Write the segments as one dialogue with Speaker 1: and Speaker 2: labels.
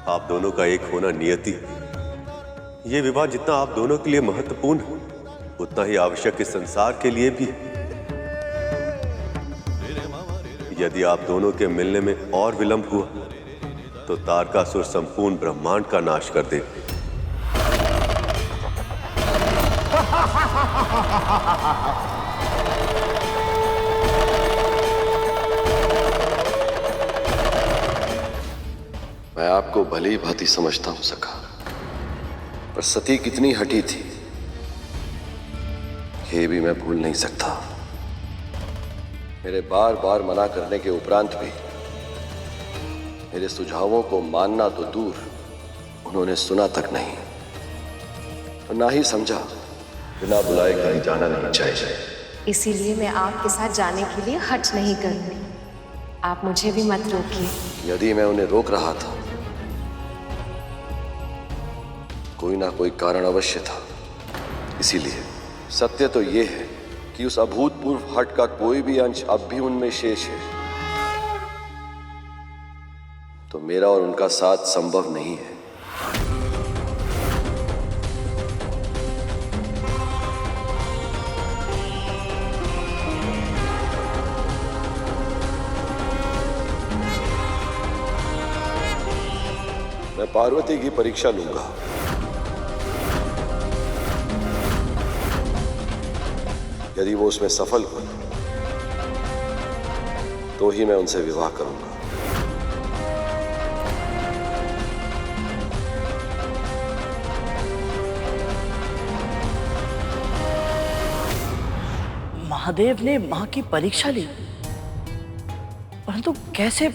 Speaker 1: आप दोनों का एक होना नियति है। ये विवाह जितना आप दोनों के लिए महत्वपूर्ण है, उतना ही आवश्यक इस संसार के लिए भी है। यदि आप दोनों के मिलने में और विलंब हुआ तो तारकासुर संपूर्ण ब्रह्मांड का नाश कर देगा।
Speaker 2: मैं आपको भली भांति समझता हूं सखा, पर सती कितनी हठी थी ये भी मैं भूल नहीं सकता। मेरे बार बार मना करने के उपरांत भी मेरे सुझावों को मानना तो दूर, उन्होंने सुना तक नहीं, तो ना ही समझा बिना बुलाए कहीं जाना नहीं चाहिए।
Speaker 3: इसीलिए मैं आपके साथ जाने के लिए हठ नहीं करूंगी। आप मुझे भी मत रोकिए।
Speaker 2: यदि मैं उन्हें रोक रहा था, कोई ना कोई कारण अवश्य था। इसीलिए सत्य तो यह है कि उस अभूतपूर्व हट का कोई भी अंश अब भी उनमें शेष है, तो मेरा और उनका साथ संभव नहीं है। मैं पार्वती की परीक्षा लूंगा। यदि वो उसमें सफल हुई तो ही मैं उनसे विवाह करूंगा।
Speaker 4: महादेव ने मां की परीक्षा ली, परंतु कैसे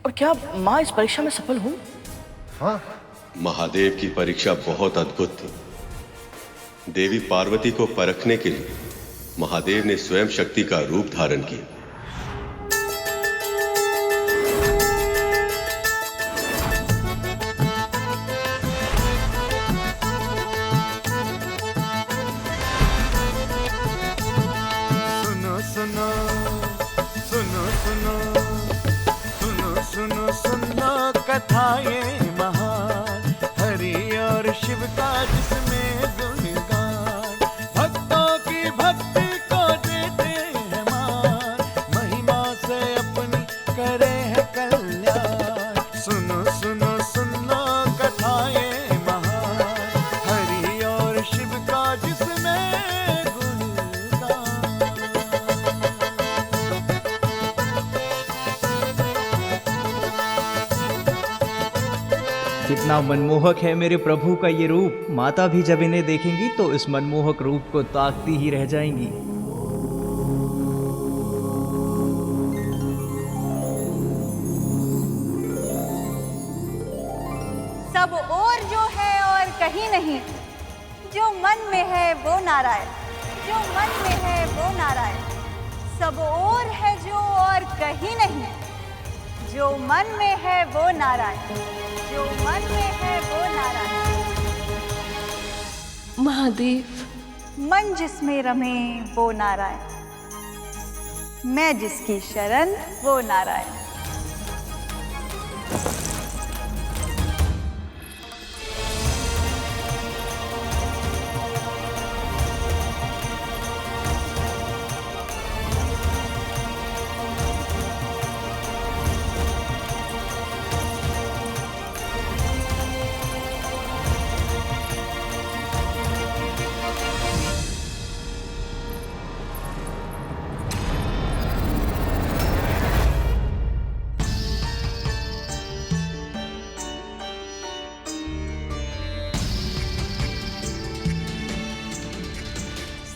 Speaker 4: और क्या मां इस परीक्षा में सफल हुई?
Speaker 5: हाँ,
Speaker 1: महादेव की परीक्षा बहुत अद्भुत थी। देवी पार्वती को परखने के लिए महादेव ने स्वयं शक्ति का रूप धारण किया।
Speaker 5: सुनो सुनो सुनो सुनो सुनो सुनो सुनो कथा ये महान, हरि और शिव का जिसमें गुणगान, भक्तों की भक्ति को देते हैं मान, महिमा से अपनी करे है कल्याण। सुनो सुनो सुनो कथा ये महान, हरि और शिव का जिसमें गुणगान।
Speaker 6: कितना मनमोहक है मेरे प्रभु का ये रूप। माता भी जब इन्हें देखेंगी तो इस मनमोहक रूप को ताकती ही रह जाएंगी।
Speaker 7: सब और जो है और कहीं नहीं, जो मन में है वो नारायण, जो मन में है वो नारायण। सब और है जो और कहीं नहीं, जो मन में है वो नारायण, जो मन में है वो नारायण।
Speaker 3: महादेव,
Speaker 7: मन जिसमें रमे वो नारायण, मैं जिसकी शरण वो नारायण।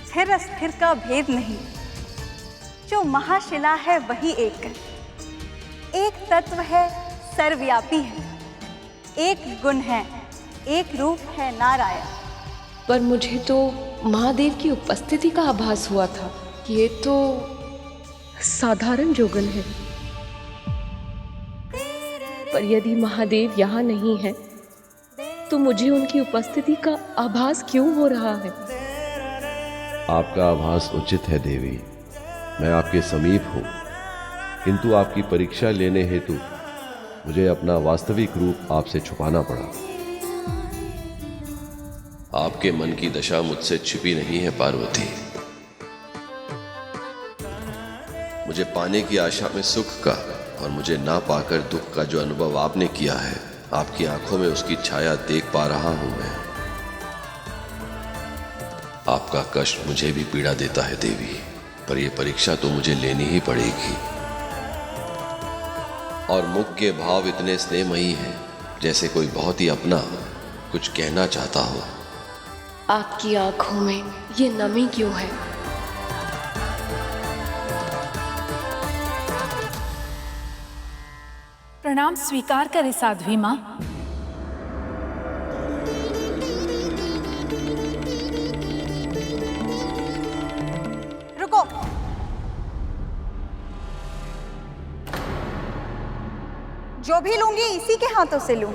Speaker 7: स्थिर अस्थिर का भेद नहीं, जो महाशिला है वही एक तत्व है, सर्वव्यापी है, एक गुण है, एक रूप है नारायण।
Speaker 3: पर मुझे तो महादेव की उपस्थिति का आभास हुआ था। ये तो साधारण जोगन है, पर यदि महादेव यहाँ नहीं है तो मुझे उनकी उपस्थिति का आभास क्यों हो रहा है?
Speaker 2: आपका आभास उचित है देवी, मैं आपके समीप हूं, किंतु आपकी परीक्षा लेने हेतु मुझे अपना वास्तविक रूप आपसे छुपाना पड़ा। आपके मन की दशा मुझसे छिपी नहीं है पार्वती। मुझे पाने की आशा में सुख का और मुझे ना पाकर दुख का जो अनुभव आपने किया है, आपकी आंखों में उसकी छाया देख पा रहा हूं मैं। आपका कष्ट मुझे भी पीड़ा देता है देवी, पर यह परीक्षा तो मुझे लेनी ही पड़ेगी। और मुख के भाव इतने स्नेहमयी हैं जैसे कोई बहुत ही अपना कुछ कहना चाहता हो।
Speaker 3: आपकी आंखों में ये नमी क्यों है?
Speaker 8: प्रणाम स्वीकार करे साध्वी माँ।
Speaker 7: रुको। जो भी लूंगी इसी के हाथों से लूं।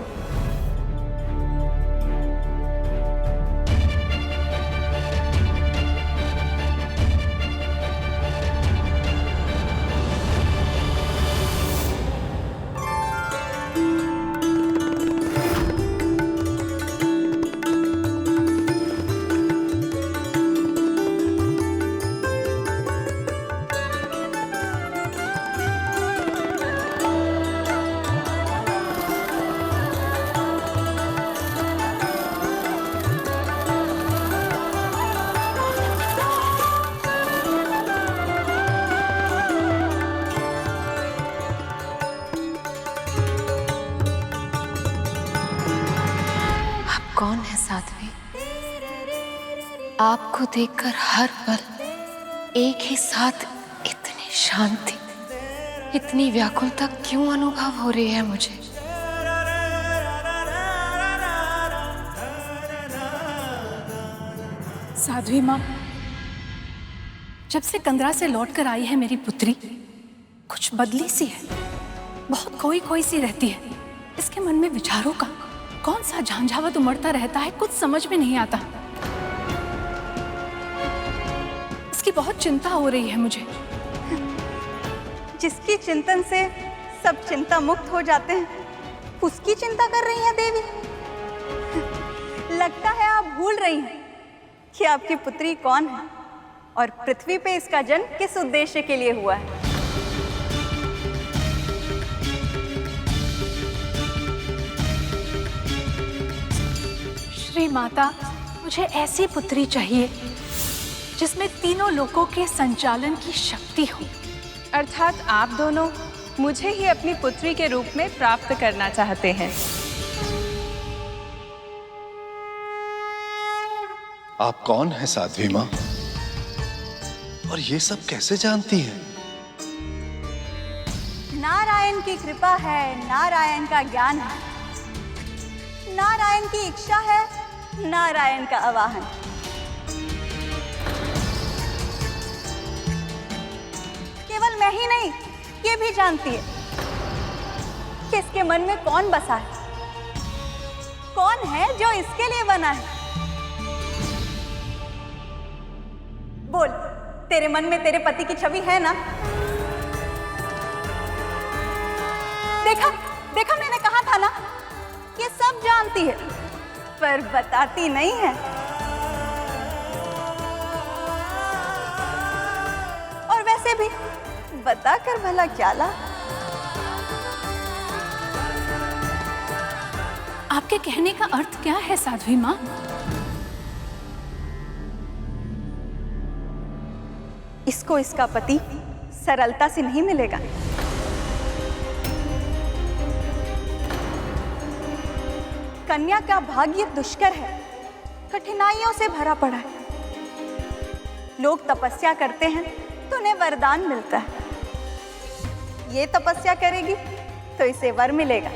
Speaker 3: कौन है साध्वी? आपको देखकर हर पल एक ही साथ इतनी शांति, इतनी व्याकुलता क्यों अनुभव हो रही है मुझे?
Speaker 8: साध्वी माँ, जब से कंदरा से लौट कर आई है मेरी पुत्री, कुछ बदली सी है, बहुत खोई खोई सी रहती है। इसके मन में विचारों का कौन सा झांझावात उमड़ता रहता है, कुछ समझ में नहीं आता। इसकी बहुत चिंता हो रही है मुझे।
Speaker 7: जिसकी चिंतन से सब चिंता मुक्त हो जाते हैं, उसकी चिंता कर रही हैं देवी। लगता है आप भूल रही हैं कि आपकी पुत्री कौन है और पृथ्वी पे इसका जन्म किस उद्देश्य के लिए हुआ है।
Speaker 8: श्री माता, मुझे ऐसी पुत्री चाहिए जिसमें तीनों लोकों के संचालन की शक्ति हो।
Speaker 9: अर्थात आप दोनों मुझे ही अपनी पुत्री के रूप में प्राप्त करना चाहते हैं।
Speaker 10: आप कौन है साध्वी माँ, और ये सब कैसे जानती है?
Speaker 7: नारायण की कृपा है, नारायण का ज्ञान है, नारायण की इच्छा है, नारायण का आवाहन। केवल मैं ही नहीं, ये भी जानती है कि इसके मन में कौन बसा है, कौन है जो इसके लिए बना है। बोल, तेरे मन में तेरे पति की छवि है ना? देखा देखा, मैंने कहा था ना, ये सब जानती है पर बताती नहीं है। और वैसे भी बताकर भला क्या ला?
Speaker 8: आपके कहने का अर्थ क्या है साध्वी माँ?
Speaker 7: इसको इसका पति सरलता से नहीं मिलेगा। कन्या का भाग्य दुष्कर है, कठिनाइयों से भरा पड़ा है। लोग तपस्या करते हैं तो उन्हें वरदान मिलता है। ये तपस्या करेगी तो इसे वर मिलेगा।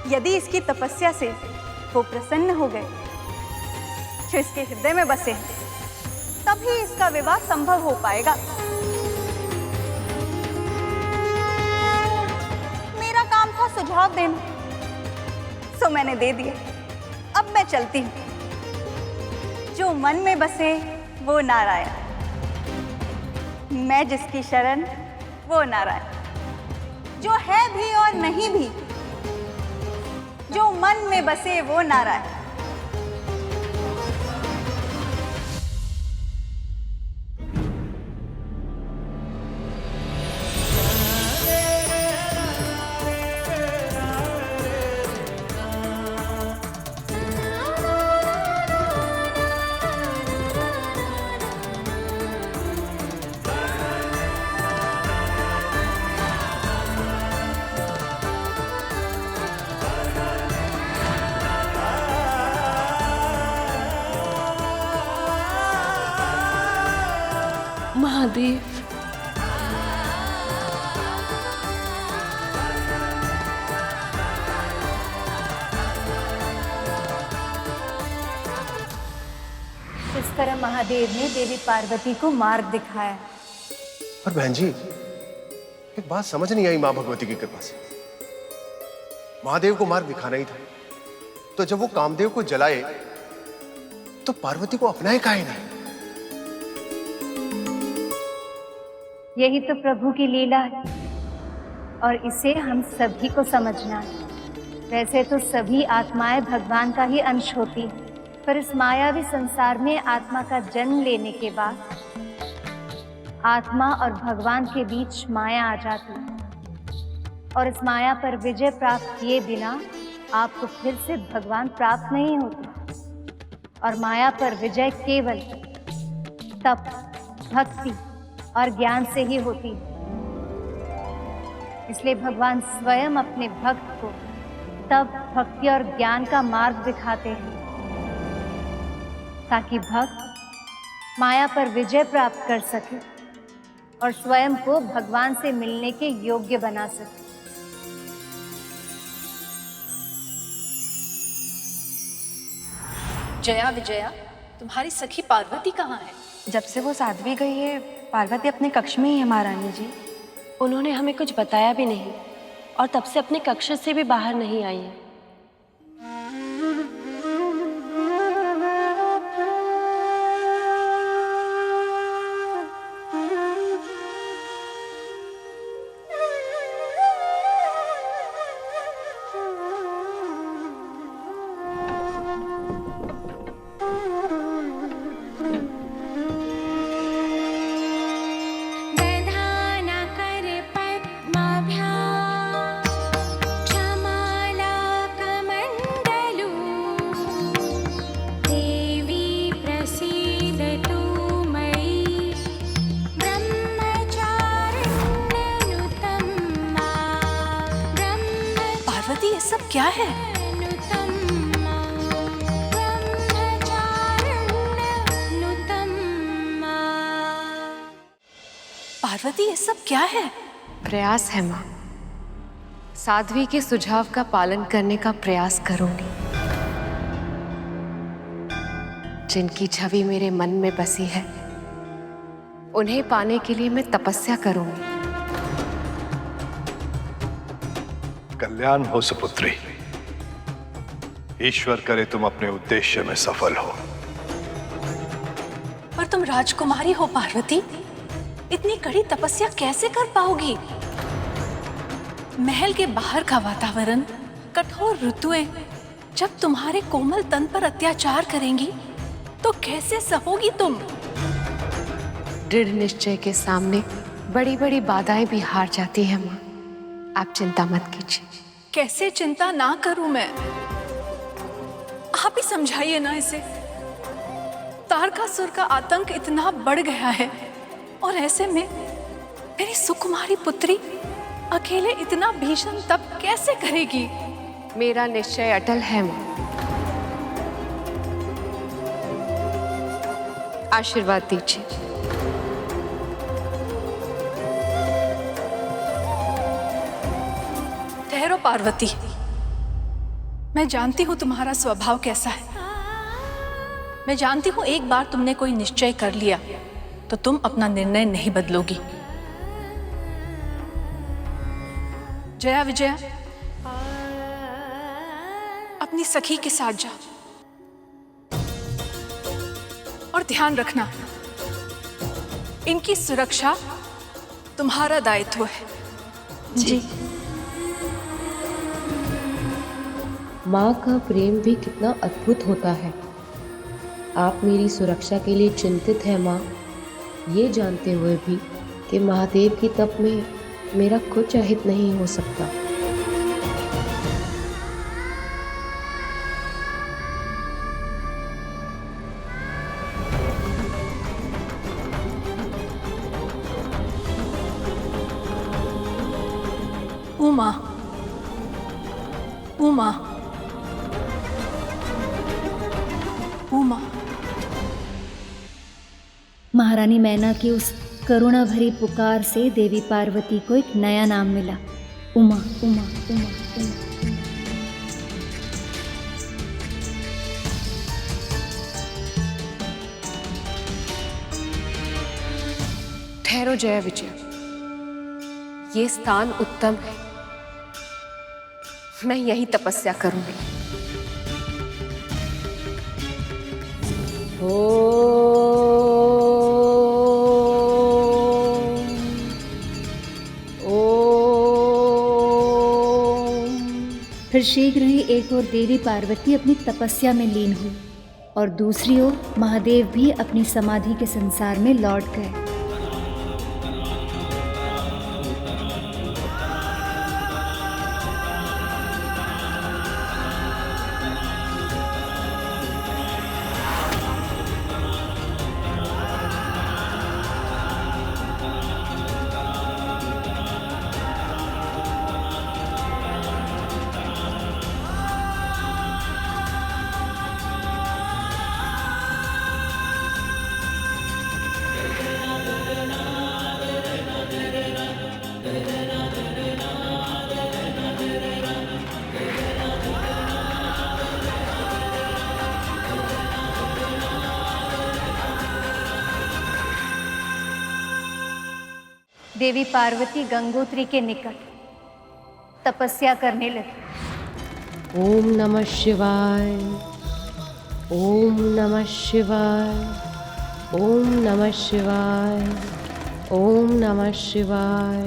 Speaker 7: यदि इसकी तपस्या से वो प्रसन्न हो गए जो इसके हृदय में बसे हैं, तभी इसका विवाह संभव हो पाएगा। मेरा काम था सुझाव देना, सो मैंने दे दिया। अब मैं चलती हूँ। जो मन में बसे वो नारायण, मैं जिसकी शरण वो नारायण, जो है भी और नहीं भी, जो मन में बसे वो नारायण।
Speaker 3: महादेव,
Speaker 7: इस तरह महादेव ने देवी पार्वती को मार्ग दिखाया।
Speaker 11: पर बहन जी, एक बात समझ नहीं आई मां भगवती की कृपा से। महादेव को मार्ग दिखाना ही था, तो जब वो कामदेव को जलाए तो पार्वती को अपनाए काहे नहीं?
Speaker 7: यही तो प्रभु की लीला है और इसे हम सभी को समझना है। वैसे तो सभी आत्माएं भगवान का ही अंश होती हैं, पर इस मायावी संसार में आत्मा का जन्म लेने के बाद आत्मा और भगवान के बीच माया आ जाती है और इस माया पर विजय प्राप्त किए बिना आपको फिर से भगवान प्राप्त नहीं होते। और माया पर विजय केवल तप, भक्ति और ज्ञान से ही होती है। इसलिए भगवान स्वयं अपने भक्त को तप, भक्ति और ज्ञान का मार्ग दिखाते हैं ताकि भक्त माया पर विजय प्राप्त कर सके और स्वयं को भगवान से मिलने के योग्य बना सके।
Speaker 8: जया विजया, तुम्हारी सखी पार्वती कहाँ है?
Speaker 12: जब से वो साध्वी गई है, पार्वती अपने कक्ष में ही है महारानी जी।
Speaker 13: उन्होंने हमें कुछ बताया भी नहीं और तब से अपने कक्ष से भी बाहर नहीं आई है।
Speaker 8: ये सब क्या है? पार्वती, ये सब क्या है?
Speaker 3: प्रयास है माँ। साध्वी के सुझाव का पालन करने का प्रयास करूंगी। जिनकी छवि मेरे मन में बसी है, उन्हें पाने के लिए मैं तपस्या करूंगी।
Speaker 10: कल्याण हो सुपुत्री। ईश्वर करे तुम अपने उद्देश्य में सफल हो।
Speaker 8: पर तुम राजकुमारी हो पार्वती, इतनी कड़ी तपस्या कैसे कर पाओगी? महल के बाहर का वातावरण, कठोर ऋतुएं जब तुम्हारे कोमल तन पर अत्याचार करेंगी तो कैसे सहोगी तुम?
Speaker 3: दृढ़ निश्चय के सामने बड़ी बड़ी बाधाएं भी हार जाती हैं माँ। आप चिंता मत कीजिए।
Speaker 8: कैसे चिंता ना करूं मैं? आप ही समझाइए ना इसे। तारकासुर का आतंक इतना बढ़ गया है और ऐसे में मेरी सुकुमारी पुत्री अकेले इतना भीषण तप कैसे करेगी?
Speaker 3: मेरा निश्चय अटल है माँ। आशीर्वाद दीजिए।
Speaker 8: ठहरो पार्वती, मैं जानती हूं तुम्हारा स्वभाव कैसा है। मैं जानती हूं एक बार तुमने कोई निश्चय कर लिया तो तुम अपना निर्णय नहीं बदलोगी। जया विजया, अपनी सखी के साथ जाओ और ध्यान रखना, इनकी सुरक्षा तुम्हारा दायित्व है।
Speaker 13: जी। माँ का प्रेम भी कितना अद्भुत होता है। आप मेरी सुरक्षा के लिए चिंतित हैं माँ, ये जानते हुए भी कि महादेव की तप में मेरा कुछ अहित नहीं हो सकता।
Speaker 8: उमा, उमा, उमा।
Speaker 14: महारानी मैना की उस करुणा भरी पुकार से देवी पार्वती को एक नया नाम मिला, उमा, उमा, उमा, उमा।
Speaker 3: ठहरो जया विजय, ये स्थान उत्तम है, मैं यही तपस्या करूंगी।
Speaker 14: फिर शीघ्र ही एक ओर देवी पार्वती अपनी तपस्या में लीन हुई और दूसरी ओर महादेव भी अपनी समाधि के संसार में लौट गए। देवी पार्वती गंगोत्री के निकट तपस्या करने लगी।
Speaker 13: ओम नमः शिवाय, ओम नमः शिवाय, ओम नमः शिवाय, ओम नमः शिवाय,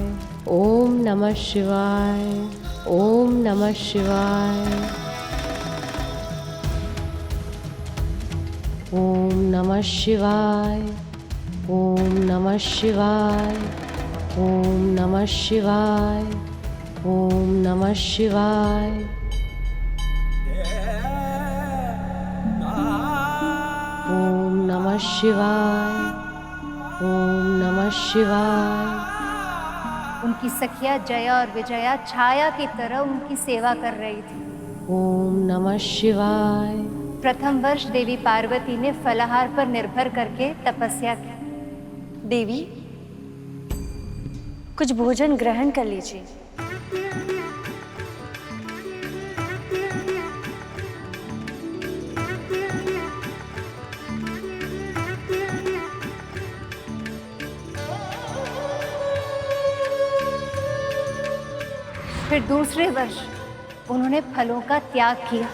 Speaker 13: ओम नमः शिवाय, ओम नमः शिवाय, ओम नमः शिवाय, ओम नमः शिवाय, ओम नमः शिवाय, ओम नमः शिवाय। ओम नमः शिवाय, ओम नमः शिवाय।
Speaker 14: उनकी सखिया जया और विजया छाया की तरह उनकी सेवा कर रही थी।
Speaker 13: ओम नमः शिवाय।
Speaker 14: प्रथम वर्ष देवी पार्वती ने फलाहार पर निर्भर करके तपस्या की।
Speaker 12: देवी, कुछ भोजन ग्रहण कर लीजिए।
Speaker 14: फिर दूसरे वर्ष उन्होंने फलों का त्याग किया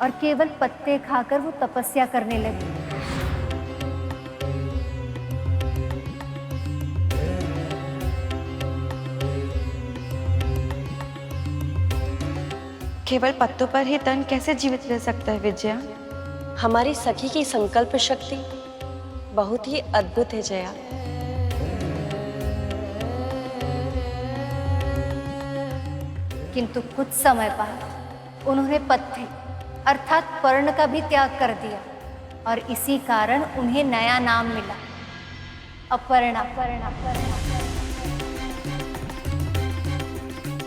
Speaker 14: और केवल पत्ते खाकर वो तपस्या करने लगे।
Speaker 12: केवल पत्तों पर ही तन कैसे जीवित रह सकता है विजया?
Speaker 13: हमारी सखी की संकल्प शक्ति बहुत ही अद्भुत है जया।
Speaker 14: किंतु कुछ समय बाद उन्होंने पत्ते अर्थात पर्ण का भी त्याग कर दिया और इसी कारण उन्हें नया नाम मिला, अपर्णा।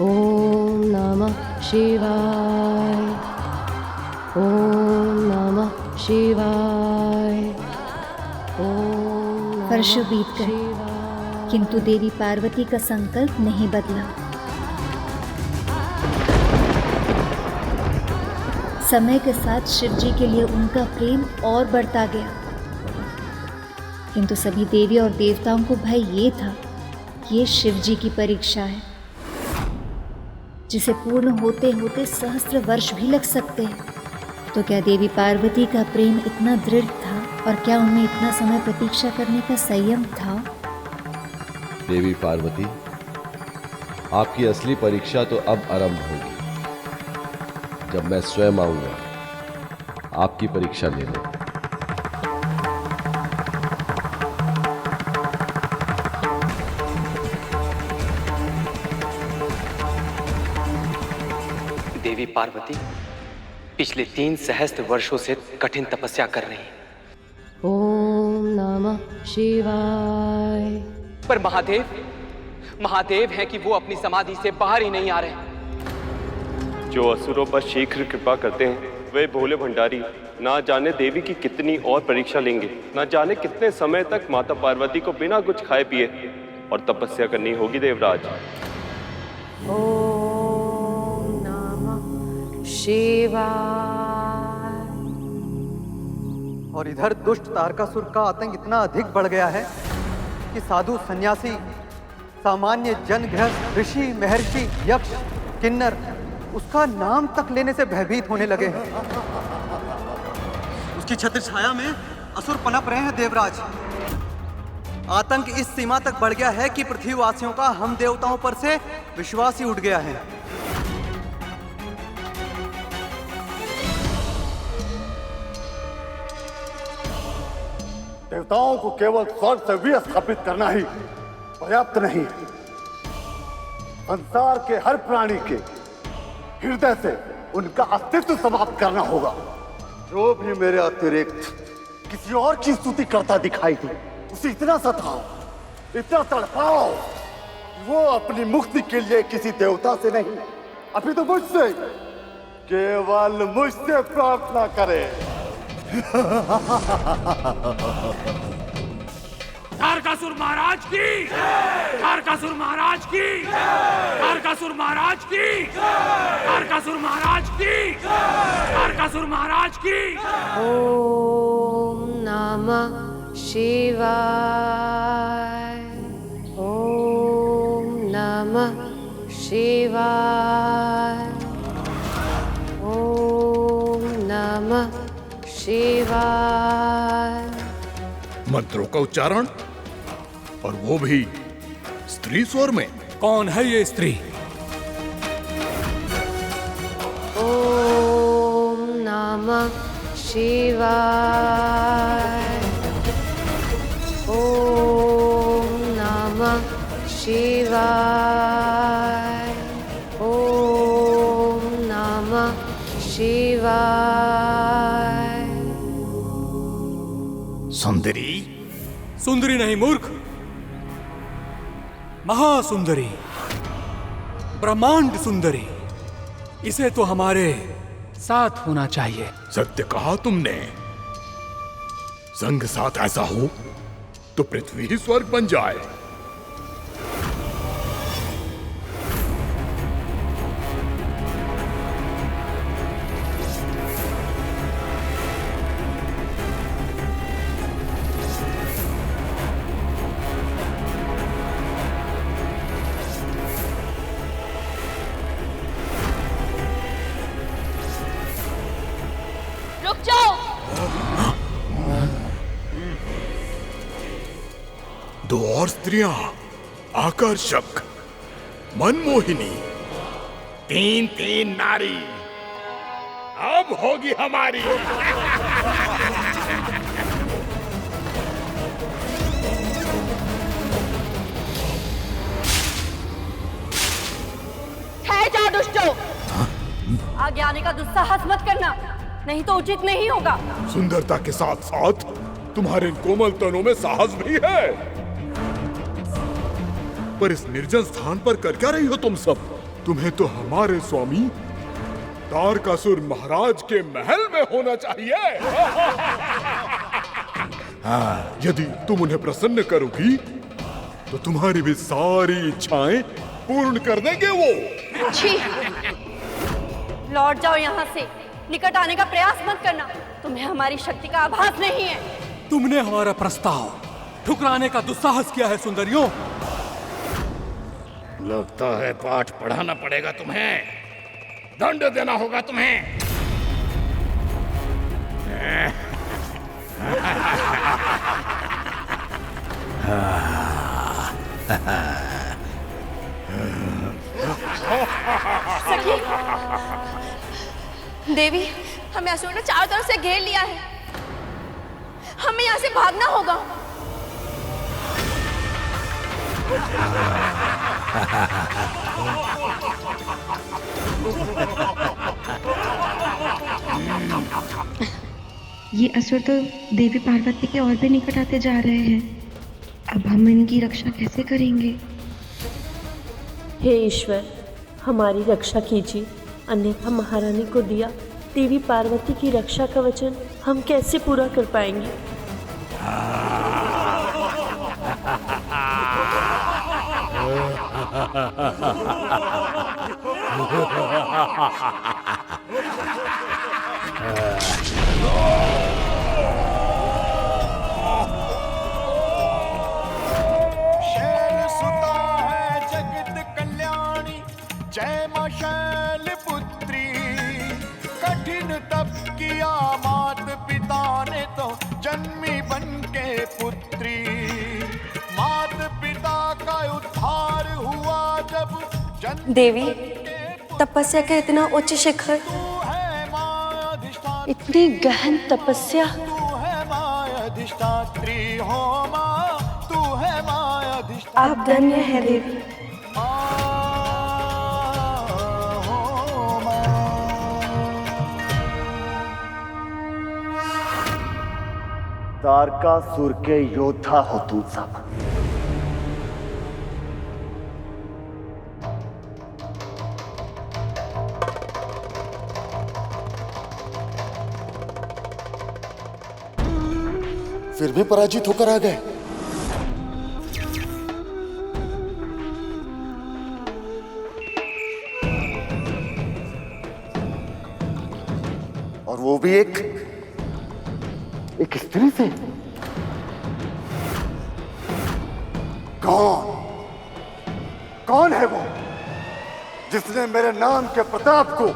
Speaker 13: ओम नमः शिवाय, ओम नमः शिवाय, ओम।
Speaker 14: वर्ष बीत गए किंतु देवी पार्वती का संकल्प नहीं बदला। समय के साथ शिव जी के लिए उनका प्रेम और बढ़ता गया, किंतु सभी देवी और देवताओं को भय ये था कि ये शिव जी की परीक्षा है, जिसे पूर्ण होते होते सहस्त्र वर्ष भी लग सकते हैं। तो क्या देवी पार्वती का प्रेम इतना दृढ़ था और क्या उनमें इतना समय प्रतीक्षा करने का संयम था?
Speaker 15: देवी पार्वती, आपकी असली परीक्षा तो अब आरंभ होगी, जब मैं स्वयं आऊंगा आपकी परीक्षा लेने।
Speaker 16: देवी पार्वती पिछले 3 सहस्त्र वर्षों से कठिन तपस्या कर रही हैं।
Speaker 13: ओम नमः शिवाय।
Speaker 16: पर महादेव हैं कि वो अपनी समाधि से बाहर ही नहीं आ रहे।
Speaker 17: जो असुरों पर शीघ्र कृपा करते हैं वे भोले भंडारी ना जाने देवी की कितनी और परीक्षा लेंगे, ना जाने कितने समय तक माता पार्वती को बिना कुछ खाए पिए और तपस्या करनी होगी देवराज।
Speaker 13: ओम नमः शिवाय।
Speaker 18: और इधर दुष्ट तारकासुर का आतंक इतना अधिक बढ़ गया है कि साधु सन्यासी, सामान्य जन, गृहस्थ, ऋषि, महर्षि, यक्ष, किन्नर उसका नाम तक लेने से भयभीत होने लगे हैं। उसकी छत्र छाया में असुर पनप रहे हैं देवराज। आतंक इस सीमा तक बढ़ गया है कि पृथ्वीवासियों का हम देवताओं पर से विश्वास ही उठ गया है।
Speaker 19: देवताओं को केवल स्वर्ग से विस्थापित करना ही पर्याप्त नहीं है। संसार के हर प्राणी के हृदय से उनका अस्तित्व समाप्त करना होगा। जो भी मेरे अतिरिक्त किसी और की स्तुति करता दिखाई दे उसे इतना सताओ, इतना तड़पाओ, वो अपनी मुक्ति के लिए किसी देवता से नहीं, अभी तो मुझसे, केवल मुझसे प्रार्थना करे।
Speaker 20: तारकासुर महाराज की, तारकासुर महाराज की, तारकासुर महाराज की, तारकासुर महाराज की, तारकासुर महाराज की।
Speaker 13: ओम नमः शिवाय। ओम नमः शिवाय। ओम नमः शिवाय।
Speaker 21: मंत्रों का उच्चारण, और वो भी स्त्री स्वर में।
Speaker 20: कौन है ये स्त्री?
Speaker 13: ओम नमः शिवाय। ओम नमः शिवाय। ओम नमः शिवाय।
Speaker 21: सुंदरी?
Speaker 20: सुंदरी नहीं मूर्ख, महासुंदरी, ब्रह्मांड सुंदरी। इसे तो हमारे साथ होना चाहिए।
Speaker 21: सत्य कहा तुमने। संग साथ ऐसा हो तो पृथ्वी ही स्वर्ग बन जाए।
Speaker 22: रुक जाओ।
Speaker 21: दो और स्त्रियां, आकर्षक, मनमोहिनी, 3 नारी अब होगी हमारी।
Speaker 22: ठहर जाओ दुष्टों, आगे आने का दुस्साहस मत करना, नहीं तो उचित नहीं होगा।
Speaker 21: सुंदरता के साथ साथ तुम्हारे कोमल तनों में साहस भी है। पर इस निर्जन स्थान पर कर क्या रही हो तुम सब? तुम्हें तो हमारे स्वामी तारकासुर महाराज के महल में होना चाहिए। हाँ, यदि तुम उन्हें प्रसन्न करोगी तो तुम्हारी भी सारी इच्छाएं पूर्ण कर देंगे वो।
Speaker 22: छी! लौट जाओ यहाँ से, निकट आने का प्रयास मत करना, तुम्हें हमारी शक्ति का आभास नहीं है।
Speaker 20: तुमने हमारा प्रस्ताव ठुकराने का दुस्साहस किया है सुंदरियों।
Speaker 21: लगता है पाठ पढ़ाना पड़ेगा तुम्हें, दंड देना होगा तुम्हें।
Speaker 22: सखी, देवी, हमें असुर ने चारों तरफ से घेर लिया है। हमें यहाँ से भागना होगा।
Speaker 1: ये असुर तो देवी पार्वती के और भी निकट आते जा रहे हैं। अब हम इनकी रक्षा कैसे करेंगे?
Speaker 4: हे ईश्वर, हमारी रक्षा कीजिए, अन्यथा महारानी को दिया देवी पार्वती की रक्षा का वचन हम कैसे पूरा कर पाएंगे?
Speaker 5: शैल सुता है जगत कल्याणी, जय मां शैल पुत्री। कठिन तप किया मात पिता ने तो जन्मी बन के पुत्री। मात पिता का उद्धार हुआ जब
Speaker 22: देवी, तपस्या का इतना उच्च शिखर, इतनी गहन तपस्या,
Speaker 5: अधिष्ठात्री हो मां, तू है मां अधिष्ठात्री।
Speaker 22: आप धन्य है देवी।
Speaker 19: तारकासुर के योद्धा हो तुम सब। फिर भी पराजित होकर आ गए। और वो भी एक स्त्री से। कौन है वो जिसने मेरे नाम के प्रताप को,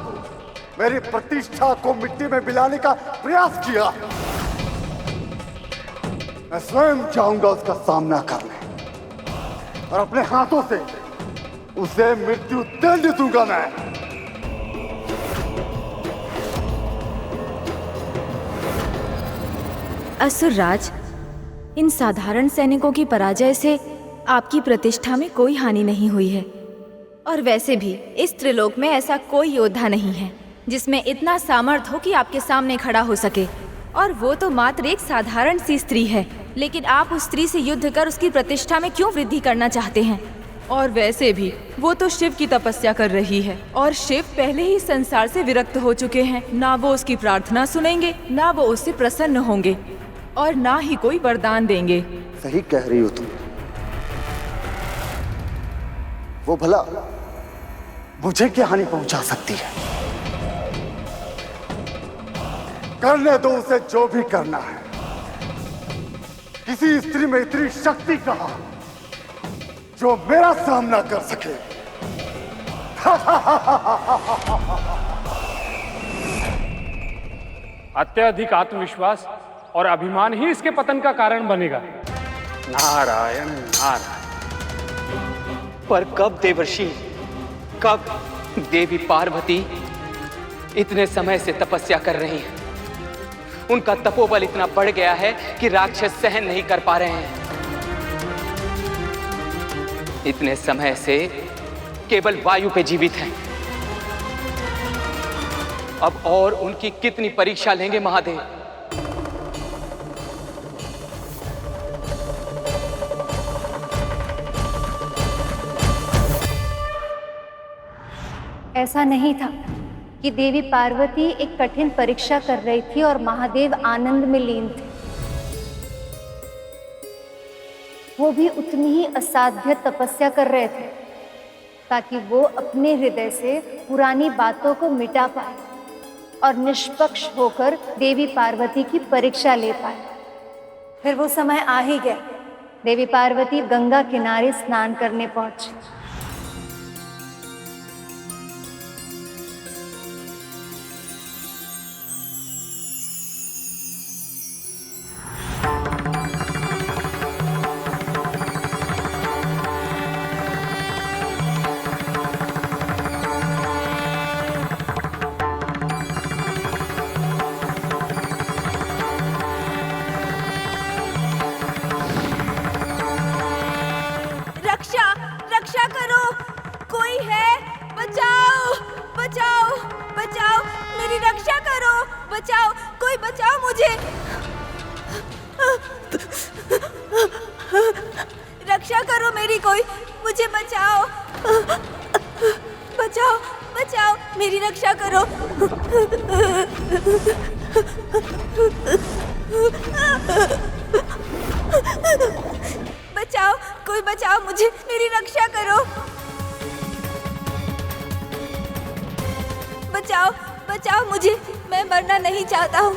Speaker 19: मेरी प्रतिष्ठा को मिट्टी में मिलाने का प्रयास किया? मैं स्वयं जाऊंगा उसका सामना करने और अपने हाथों से उसे मृत्यु दंड दूंगा मैं।
Speaker 23: असुरराज, इन साधारण सैनिकों की पराजय से आपकी प्रतिष्ठा में कोई हानि नहीं हुई है। और वैसे भी इस त्रिलोक में ऐसा कोई योद्धा नहीं है जिसमें इतना सामर्थ्य हो कि आपके सामने खड़ा हो सके। और वो तो मात्र एक साधारण सी स्त्री है, लेकिन आप उस स्त्री से युद्ध कर उसकी प्रतिष्ठा में क्यों वृद्धि करना चाहते हैं? और वैसे भी वो तो शिव की तपस्या कर रही है, और शिव पहले ही संसार से विरक्त हो चुके हैं। ना वो उसकी प्रार्थना सुनेंगे, ना वो उससे प्रसन्न होंगे, और ना ही कोई वरदान देंगे।
Speaker 19: सही कह रही हो तुम। वो भला मुझे क्या हानि पहुंचा सकती है? करने दो उसे जो भी करना है। किसी स्त्री में इतनी शक्ति कहाँ जो मेरा सामना कर सके?
Speaker 20: अत्यधिक आत्मविश्वास और अभिमान ही इसके पतन का कारण बनेगा। नारायण नारायण।
Speaker 16: पर कब देवर्षि, कब? देवी पार्वती इतने समय से तपस्या कर रही हैं। उनका तपोबल इतना बढ़ गया है कि राक्षस सहन नहीं कर पा रहे हैं। इतने समय से केवल वायु पे जीवित हैं। अब और उनकी कितनी परीक्षा लेंगे महादेव?
Speaker 14: ऐसा नहीं था कि देवी पार्वती एक कठिन परीक्षा कर रही थी और महादेव आनंद में लीन थे। वो भी उतनी ही असाध्य तपस्या कर रहे थे ताकि वो अपने हृदय से पुरानी बातों को मिटा पाए और निष्पक्ष होकर देवी पार्वती की परीक्षा ले पाए। फिर वो समय आ ही गया। देवी पार्वती गंगा किनारे स्नान करने पहुंची।
Speaker 23: मेरी रक्षा करो, बचाओ, कोई बचाओ मुझे। रक्षा करो मेरी, कोई मुझे बचाओ। बचाओ, बचाओ, मेरी रक्षा करो। बचाओ, कोई बचाओ मुझे, मेरी रक्षा करो। बचाओ, बचाओ मुझे, मैं मरना नहीं चाहता हूँ।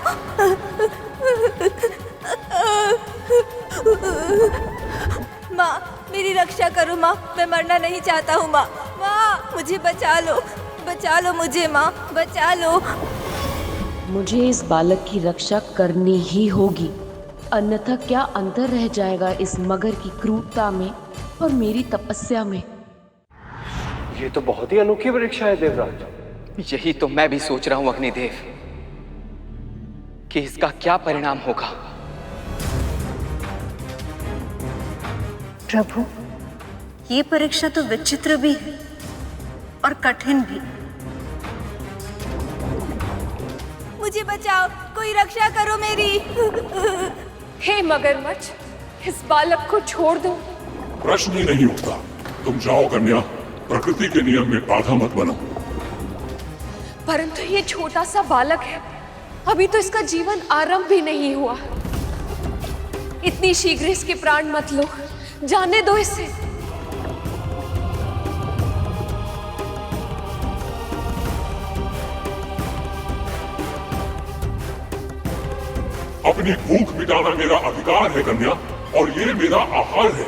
Speaker 23: माँ, मेरी रक्षा करो माँ, मैं मरना नहीं चाहता हूँ माँ। माँ, मुझे बचा लो मुझे माँ, बचा लो।
Speaker 13: मुझे इस बालक की रक्षा करनी ही होगी, अन्यथा क्या अंतर रह जाएगा इस मगर की क्रूरता में और मेरी तपस्या में।
Speaker 17: ये तो बहुत ही अनोखी परीक्षा है देवराज।
Speaker 16: यही तो मैं भी सोच रहा हूं अग्निदेव कि इसका क्या परिणाम होगा।
Speaker 22: प्रभु, ये परीक्षा तो विचित्र भी है और कठिन भी।
Speaker 23: मुझे बचाओ, कोई रक्षा करो मेरी।
Speaker 3: हे मगरमच्छ, इस बालक को छोड़ दो।
Speaker 21: प्रश्न ही नहीं उठता। तुम जाओ कन्या, प्रकृति के नियम में बाधा मत बनो।
Speaker 3: परंतु ये छोटा सा बालक है, अभी तो इसका जीवन आरंभ भी नहीं हुआ। इतनी शीघ्र इसके प्राण मत लो, जाने दो इसे।
Speaker 21: अपनी भूख मिटाना मेरा अधिकार है कन्या, और ये मेरा आहार है।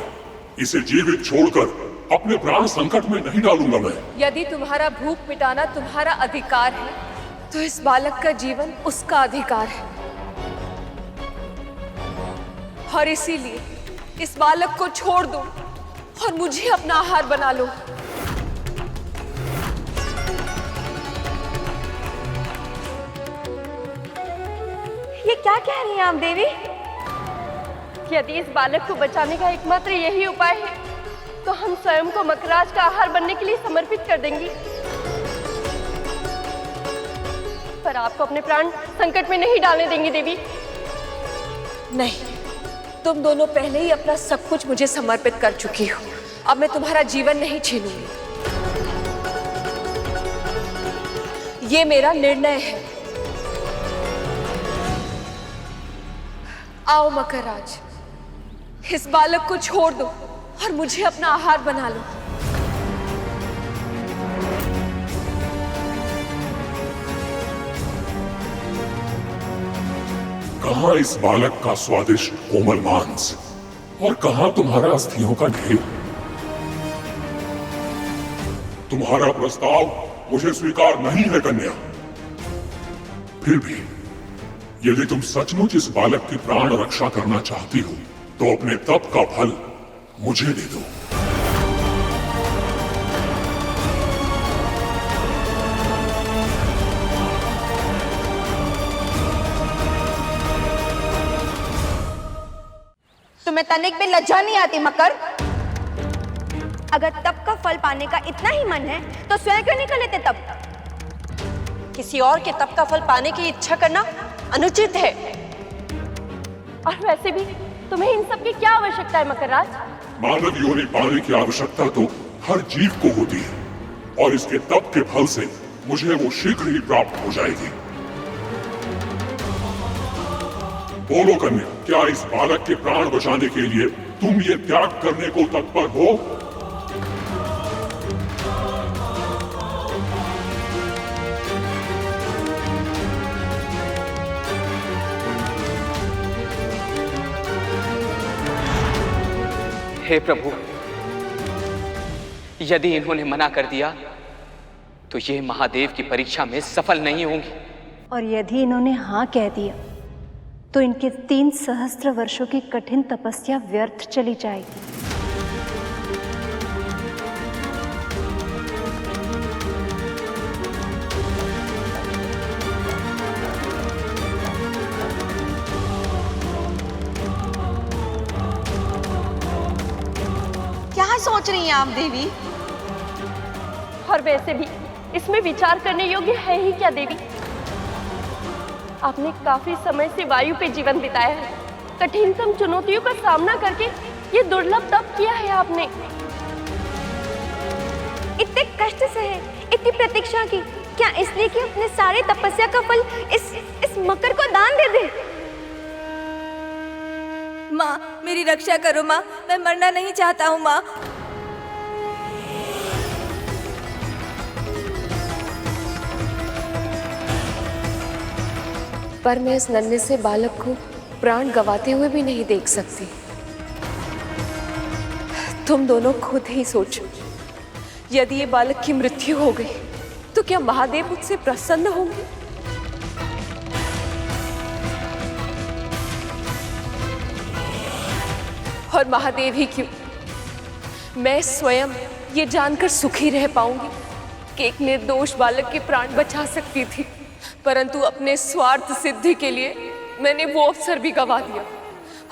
Speaker 21: इसे जीवित छोड़कर अपने प्राण संकट में नहीं डालूंगा मैं।
Speaker 3: यदि तुम्हारा भूख मिटाना तुम्हारा अधिकार है, तो इस बालक का जीवन उसका अधिकार है। और इसीलिए इस बालक को छोड़ दो और मुझे अपना आहार बना लो।
Speaker 22: ये क्या कह रही हैं आप देवी? यदि इस बालक को बचाने का एकमात्र यही उपाय है, तो हम स्वयं को मकराज का आहार बनने के लिए समर्पित कर देंगी। पर आपको अपने प्राण संकट में नहीं डालने देंगी देवी।
Speaker 3: नहीं, तुम दोनों पहले ही अपना सब कुछ मुझे समर्पित कर चुकी हो। अब मैं तुम्हारा जीवन नहीं छीनूंगी। ये मेरा निर्णय है। आओ मकरराज, इस बालक को छोड़ दो और मुझे अपना आहार बना लो।
Speaker 21: कहाँ इस बालक का स्वादिष्ट कोमल मांस और कहाँ तुम्हारा अस्थियों का ढेर। तुम्हारा प्रस्ताव मुझे स्वीकार नहीं है कन्या। फिर भी यदि तुम सचमुच इस बालक की प्राण रक्षा करना चाहती हो, तो अपने तप का फल मुझे दे दो।
Speaker 12: तुम्हें तनिक भी लज्जा नहीं आती मकर? अगर तप का फल पाने का इतना ही मन है तो स्वयं क्यों नहीं कर लेते तप?
Speaker 22: किसी और के तप का फल पाने की इच्छा करना अनुचित है। और वैसे भी तुम्हें इन सब की क्या आवश्यकता है मकरराज?
Speaker 21: मानव योनि पाने की आवश्यकता तो हर जीव को होती है, और इसके तप के फल से मुझे वो शीघ्र ही प्राप्त हो जाएगी। बोलो कन्या, क्या इस बालक के प्राण बचाने के लिए तुम ये त्याग करने को तत्पर हो?
Speaker 16: हे प्रभु, यदि इन्होंने मना कर दिया तो ये महादेव की परीक्षा में सफल नहीं होंगी।
Speaker 22: और यदि इन्होंने हाँ कह दिया तो इनके 3 सहस्त्र वर्षों की कठिन तपस्या व्यर्थ चली जाएगी।
Speaker 12: क्या सोच रही हैं आप देवी?
Speaker 22: और वैसे भी इसमें विचार करने योग्य है ही क्या देवी? आपने काफी समय से वायु पे जीवन बिताया है। कठिनतम चुनौतियों का सामना करके ये दुर्लभ तप किया है आपने।
Speaker 12: इतने कष्ट से है, इतनी प्रतीक्षा की, क्या इसलिए कि अपने सारे तपस्या का फल इस मकर को दान दे दे?
Speaker 23: माँ, मेरी रक्षा करो माँ, मैं मरना नहीं चाहता हूँ माँ।
Speaker 3: पर मैं इस नन्हे से बालक को प्राण गंवाते हुए भी नहीं देख सकती। तुम दोनों खुद ही सोचो, यदि ये बालक की मृत्यु हो गई तो क्या महादेव मुझसे प्रसन्न होंगे? और महादेव ही क्यों, मैं स्वयं ये जानकर सुखी रह पाऊंगी कि एक निर्दोष बालक के प्राण बचा सकती थी, परंतु अपने स्वार्थ सिद्धि के लिए मैंने वो अवसर भी गंवा दिया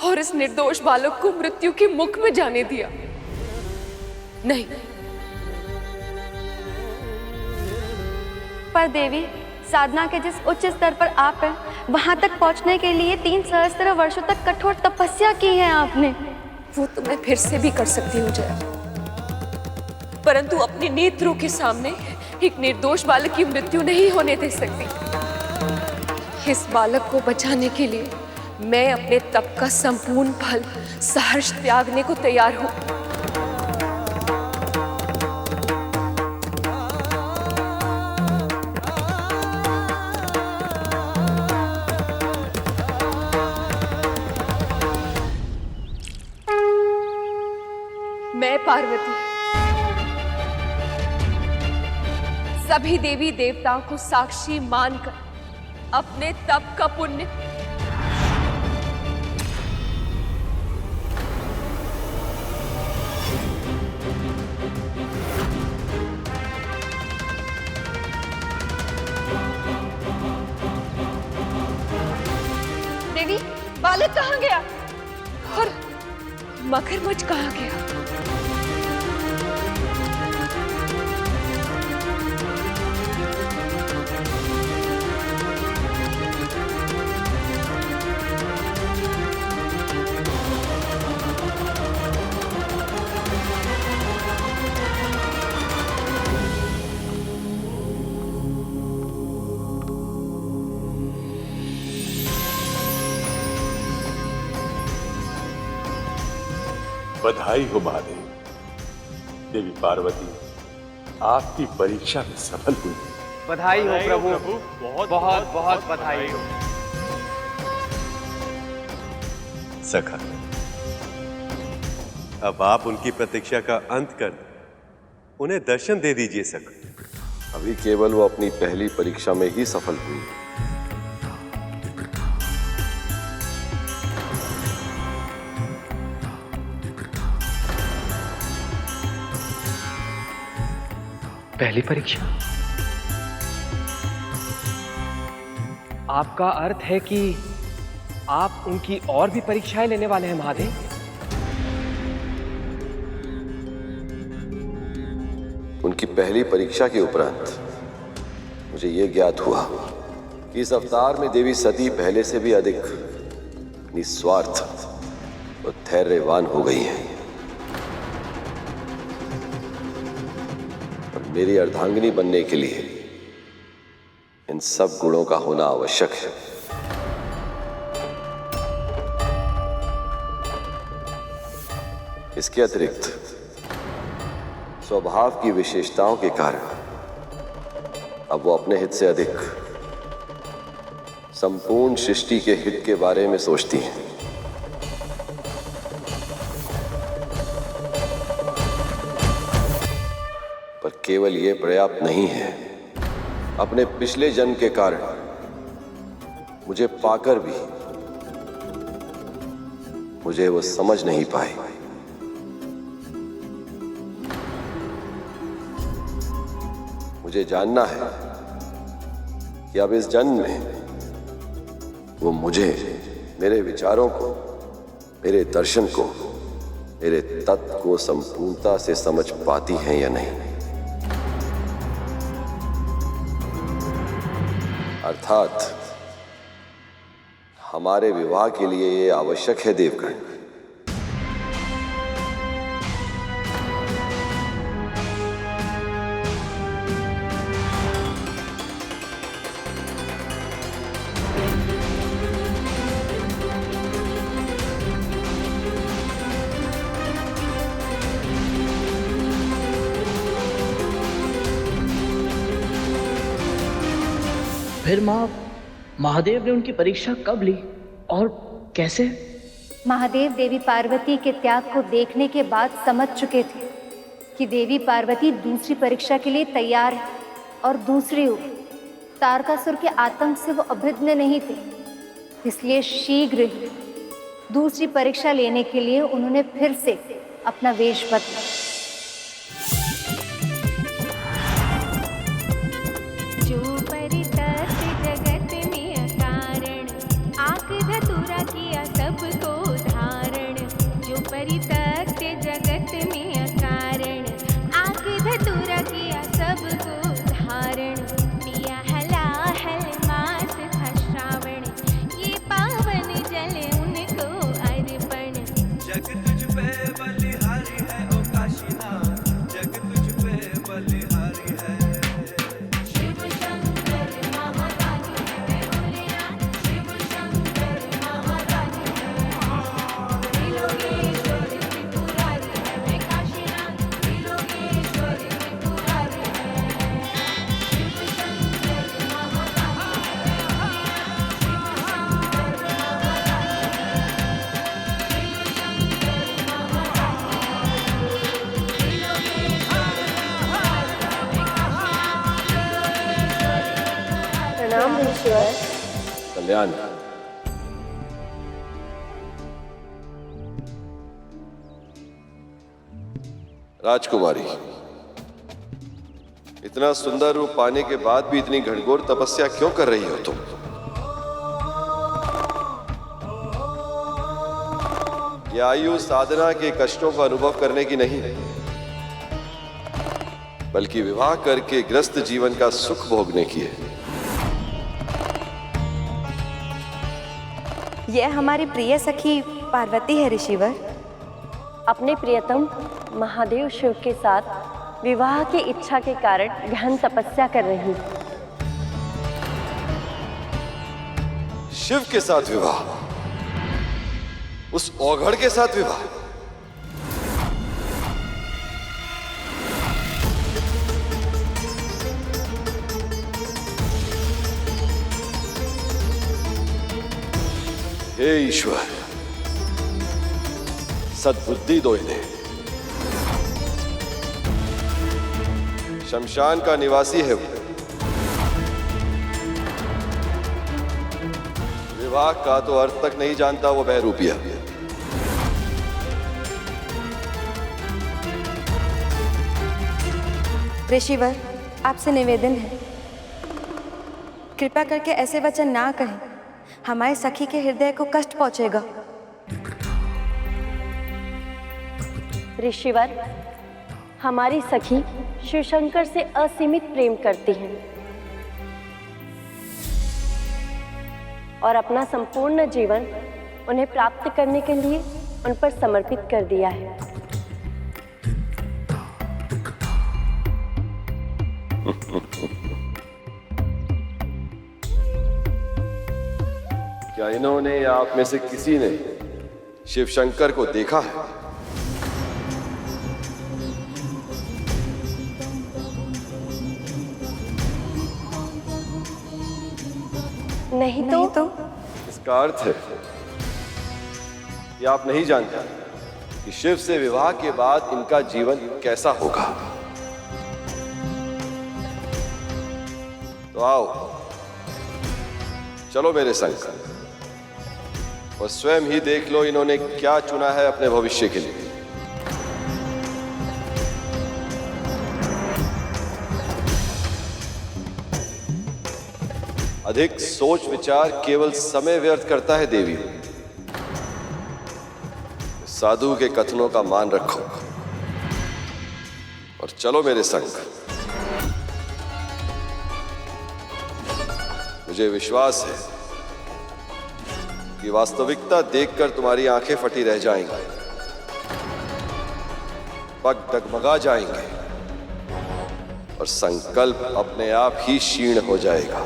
Speaker 3: और इस निर्दोष बालक को मृत्यु के मुख में जाने दिया। नहीं,
Speaker 12: पर देवी, साधना के जिस उच्च स्तर पर आप हैं, वहां तक पहुंचने के लिए 3 सहस्त्र वर्षों तक कठोर तपस्या की है आपने।
Speaker 3: वो तो मैं फिर से भी कर सकती हूँ जया, परंतु अपने नेत्रों के सामने एक निर्दोष बालक की मृत्यु नहीं होने दे सकती। इस बालक को बचाने के लिए मैं अपने तप का संपूर्ण फल सहर्ष त्यागने को तैयार हूँ। मैं पार्वती सभी देवी देवताओं को साक्षी मानकर अपने तप का पुण्य
Speaker 22: देवी, बालक कहाँ गया?
Speaker 3: और मगरमच्छ कहाँ गया?
Speaker 21: बधाई हो महादेव। देवी पार्वती आपकी परीक्षा में सफल हुई।
Speaker 16: बधाई हो प्रभु, बहुत बहुत बधाई हो।
Speaker 2: सखा, अब आप उनकी प्रतीक्षा का अंत कर उन्हें दर्शन दे दीजिए सखा।
Speaker 15: अभी केवल वो अपनी पहली परीक्षा में ही सफल हुई।
Speaker 16: पहली परीक्षा? आपका अर्थ है कि आप उनकी और भी परीक्षाएं लेने वाले हैं महादेव?
Speaker 15: उनकी पहली परीक्षा के उपरांत मुझे ये ज्ञात हुआ कि इस अवतार में देवी सती पहले से भी अधिक निस्वार्थ और धैर्यवान हो गई हैं। और मेरी अर्धांगिनी बनने के लिए इन सब गुणों का होना आवश्यक है। इसके अतिरिक्त स्वभाव की विशेषताओं के कारण अब वो अपने हित से अधिक संपूर्ण सृष्टि के हित के बारे में सोचती हैं। पर केवल ये पर्याप्त नहीं है। अपने पिछले जन्म के कारण मुझे पाकर भी मुझे वो समझ नहीं पाई। मुझे जानना है कि अब इस जन्म में वो मुझे, मेरे विचारों को, मेरे दर्शन को, मेरे तत्व को संपूर्णता से समझ पाती हैं या नहीं। अर्थात हमारे विवाह के लिए ये आवश्यक है देवगण।
Speaker 6: फिर माँ, महादेव ने उनकी परीक्षा कब ली और कैसे?
Speaker 14: महादेव देवी पार्वती के त्याग को देखने के बाद समझ चुके थे कि देवी पार्वती दूसरी परीक्षा के लिए तैयार है, और दूसरी ओर तारकासुर के आतंक से वो अभिज्ञ नहीं थे। इसलिए शीघ्र ही दूसरी परीक्षा लेने के लिए उन्होंने फिर से अपना वेश बदला। कल्याण। राजकुमारी, इतना सुंदर रूप पाने के बाद भी इतनी घनघोर तपस्या क्यों कर रही हो तुम? ये आयु साधना के कष्टों का अनुभव करने की नहीं, बल्कि विवाह करके ग्रस्त जीवन का सुख भोगने की है।
Speaker 12: यह हमारी प्रिय सखी पार्वती है ऋषिवर।
Speaker 22: अपने प्रियतम महादेव शिव के साथ विवाह की इच्छा के कारण गहन तपस्या कर रही।
Speaker 15: शिव के साथ विवाह? उस औघड़ के साथ विवाह? हे ईश्वर, सद्बुद्धि दो इन्हें। शमशान का निवासी है वो। विवाह का तो अर्थ तक नहीं जानता वो बहरूपिया।
Speaker 12: ऋषिवर, आपसे निवेदन है, कृपा करके ऐसे वचन ना कहें, हमारे सखी के हृदय को कष्ट पहुंचेगा।
Speaker 22: ऋषिवर, हमारी सखी शिव शंकर से असीमित प्रेम करती हैं और अपना संपूर्ण जीवन उन्हें प्राप्त करने के लिए उन पर समर्पित कर दिया है।
Speaker 15: क्या इन्होंने या आप में से किसी ने शिव शंकर को देखा है?
Speaker 22: नहीं तो?
Speaker 15: इसका अर्थ है कि आप नहीं जानते कि शिव से विवाह के बाद इनका जीवन कैसा होगा। तो आओ, चलो मेरे संग और स्वयं ही देख लो इन्होंने क्या चुना है अपने भविष्य के लिए। अधिक सोच विचार केवल समय व्यर्थ करता है देवी। साधु के कथनों का मान रखो और चलो मेरे संग। मुझे विश्वास है इसकी वास्तविकता देखकर तुम्हारी आंखें फटी रह जाएंगी, पग डगमगा जाएंगे और संकल्प अपने आप ही क्षीण हो जाएगा।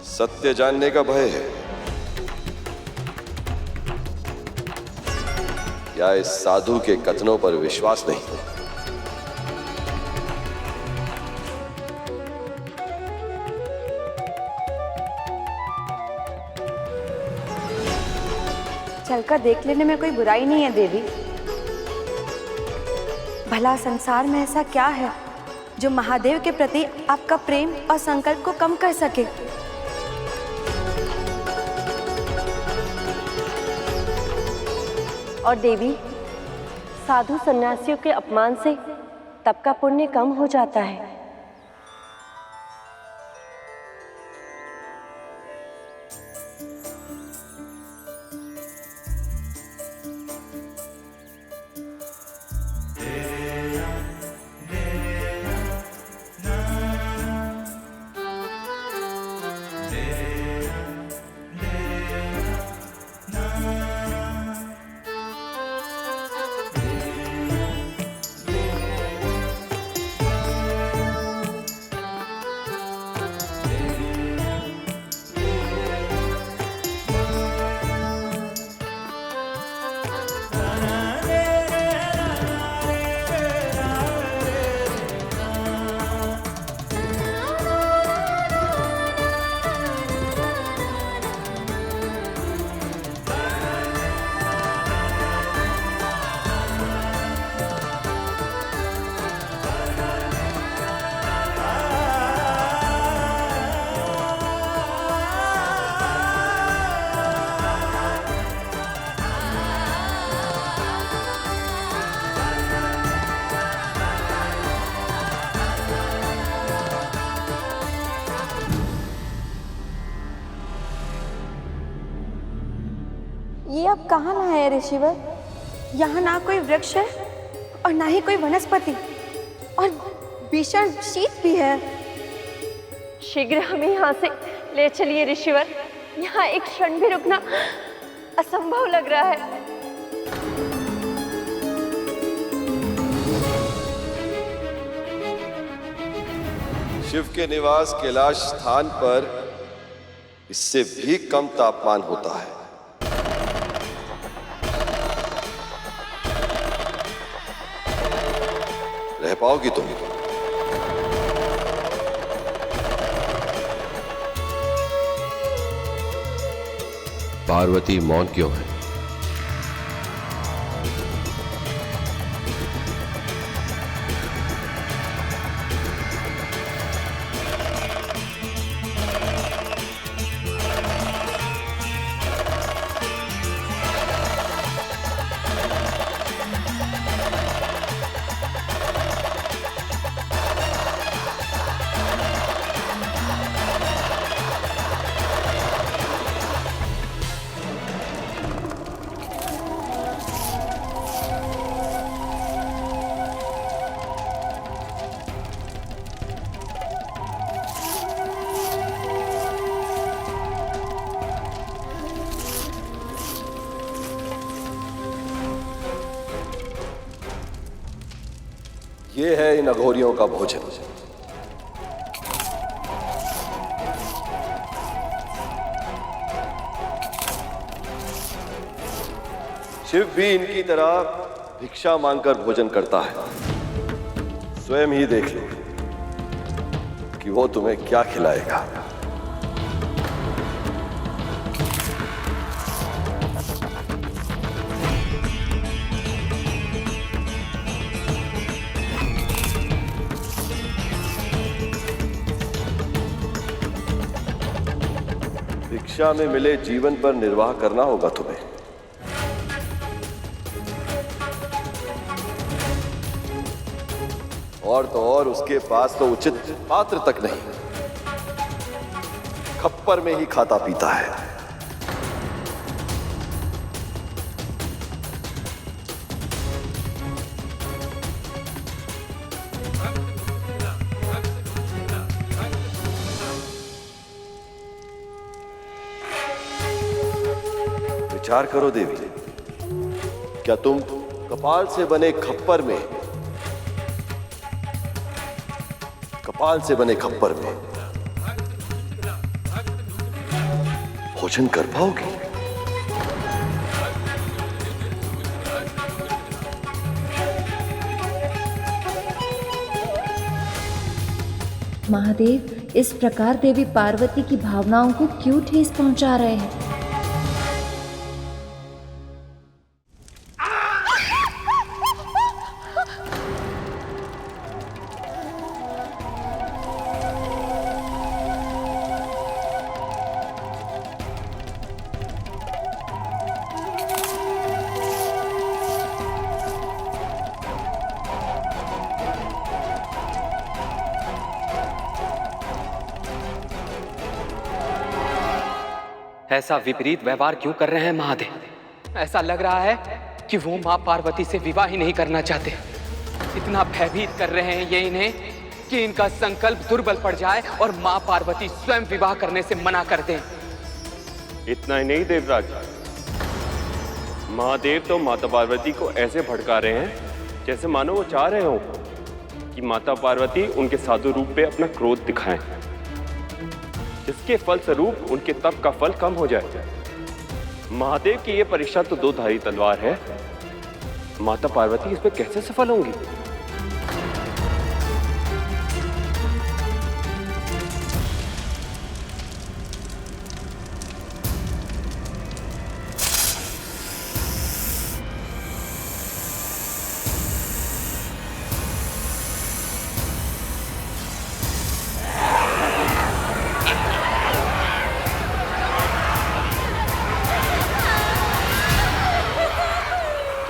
Speaker 15: सत्य जानने का भय है या इस साधु के कथनों पर विश्वास नहीं?
Speaker 12: चलकर देख लेने में कोई बुराई नहीं है देवी। भला संसार में ऐसा क्या है जो महादेव के प्रति आपका प्रेम और संकल्प को कम कर सके? और देवी, साधु सन्यासियों के अपमान से तप का पुण्य कम हो जाता है। ये अब कहाँ ना है ऋषिवर? यहाँ ना कोई वृक्ष है और ना ही कोई वनस्पति, और भीषण शीत भी है। शीघ्र हमें यहाँ से ले चलिए ऋषिवर। यहाँ एक क्षण भी रुकना असंभव लग रहा है।
Speaker 15: शिव के निवास कैलाश स्थान पर इससे भी कम तापमान होता है। रह पाओगी तुम? पार्वती मौन क्यों है? ये है इन अघोरियों का भोजन। शिव भी इनकी तरह भिक्षा मांगकर भोजन करता है। स्वयं ही देख लो कि वो तुम्हें क्या खिलाएगा। भिक्षा में मिले जीवन पर निर्वाह करना होगा तुम्हें। और तो और उसके पास तो उचित पात्र तक नहीं, खप्पर में ही खाता पीता है। विचार करो देवी, क्या तुम कपाल से बने खप्पर में भोजन कर पाओगी?
Speaker 23: महादेव इस प्रकार देवी पार्वती की भावनाओं को क्यों ठेस पहुंचा रहे हैं?
Speaker 16: ऐसा विपरीत व्यवहार क्यों कर रहे हैं महादेव? ऐसा लग रहा है कि वो माँ पार्वती से विवाह ही नहीं करना चाहते। इतना भयभीत कर रहे हैं ये इन्हें कि इनका संकल्प दुर्बल पड़ जाए और माँ पार्वती स्वयं विवाह करने से मना कर दें।
Speaker 17: इतना ही नहीं देवराज, महादेव तो माता पार्वती को ऐसे भड़का रहे हैं जैसे मानो वो चाह रहे हो कि माता पार्वती उनके साधु रूप पे अपना क्रोध दिखाएं, जिसके फलस्वरूप उनके तप का फल कम हो जाए। महादेव की यह परीक्षा तो दो धारी तलवार है, माता पार्वती इसमें कैसे सफल होंगी?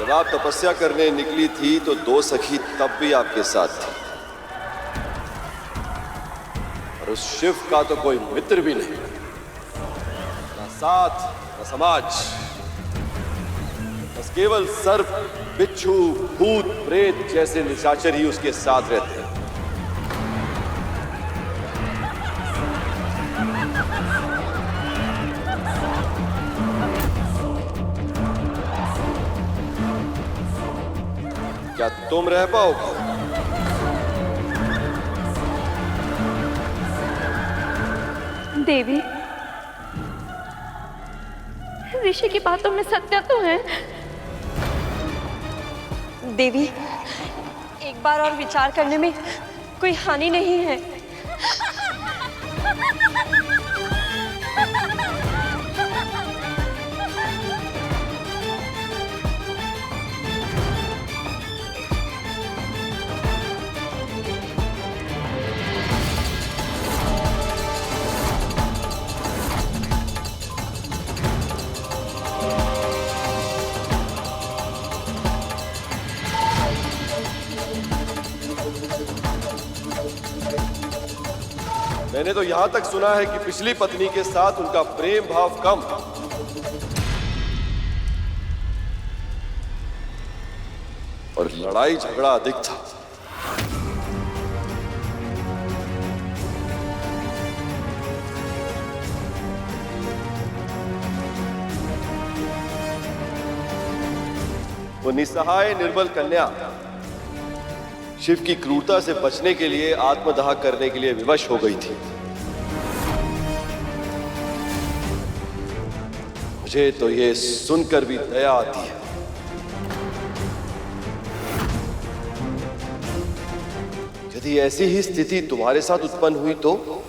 Speaker 15: जब आप तपस्या करने निकली थी तो दो सखी तब भी आपके साथ थी, और उस शिव का तो कोई मित्र भी नहीं, ना साथ ना समाज, बस केवल सर्प, बिच्छू, भूत, प्रेत जैसे निशाचर ही उसके साथ रहते हैं। क्या तुम रह पाओगे?
Speaker 22: देवी, ऋषि की बातों में सत्य तो है। देवी, एक बार और विचार करने में कोई हानि नहीं है।
Speaker 15: मैंने तो यहां तक सुना है कि पिछली पत्नी के साथ उनका प्रेम भाव कम और लड़ाई झगड़ा अधिक था। वो निसहाय निर्बल कन्या शिव की क्रूरता से बचने के लिए आत्मदाह करने के लिए विवश हो गई थी। मुझे तो ये सुनकर भी दया आती है। यदि ऐसी ही स्थिति तुम्हारे साथ उत्पन्न हुई तो?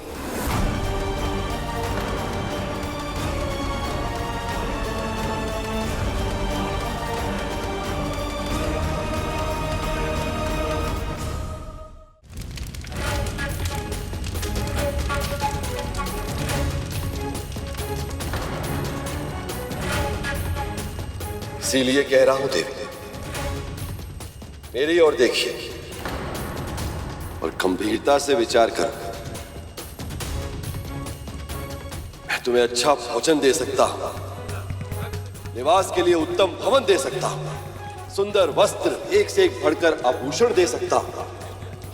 Speaker 15: इसीलिए कह रहा हूं देवी, मेरी ओर देखिए और गंभीरता से विचार करो। मैं तुम्हें अच्छा भोजन दे सकता हूं, निवास के लिए उत्तम भवन दे सकता हूं, सुंदर वस्त्र, एक से एक बढ़कर आभूषण दे सकता हूं।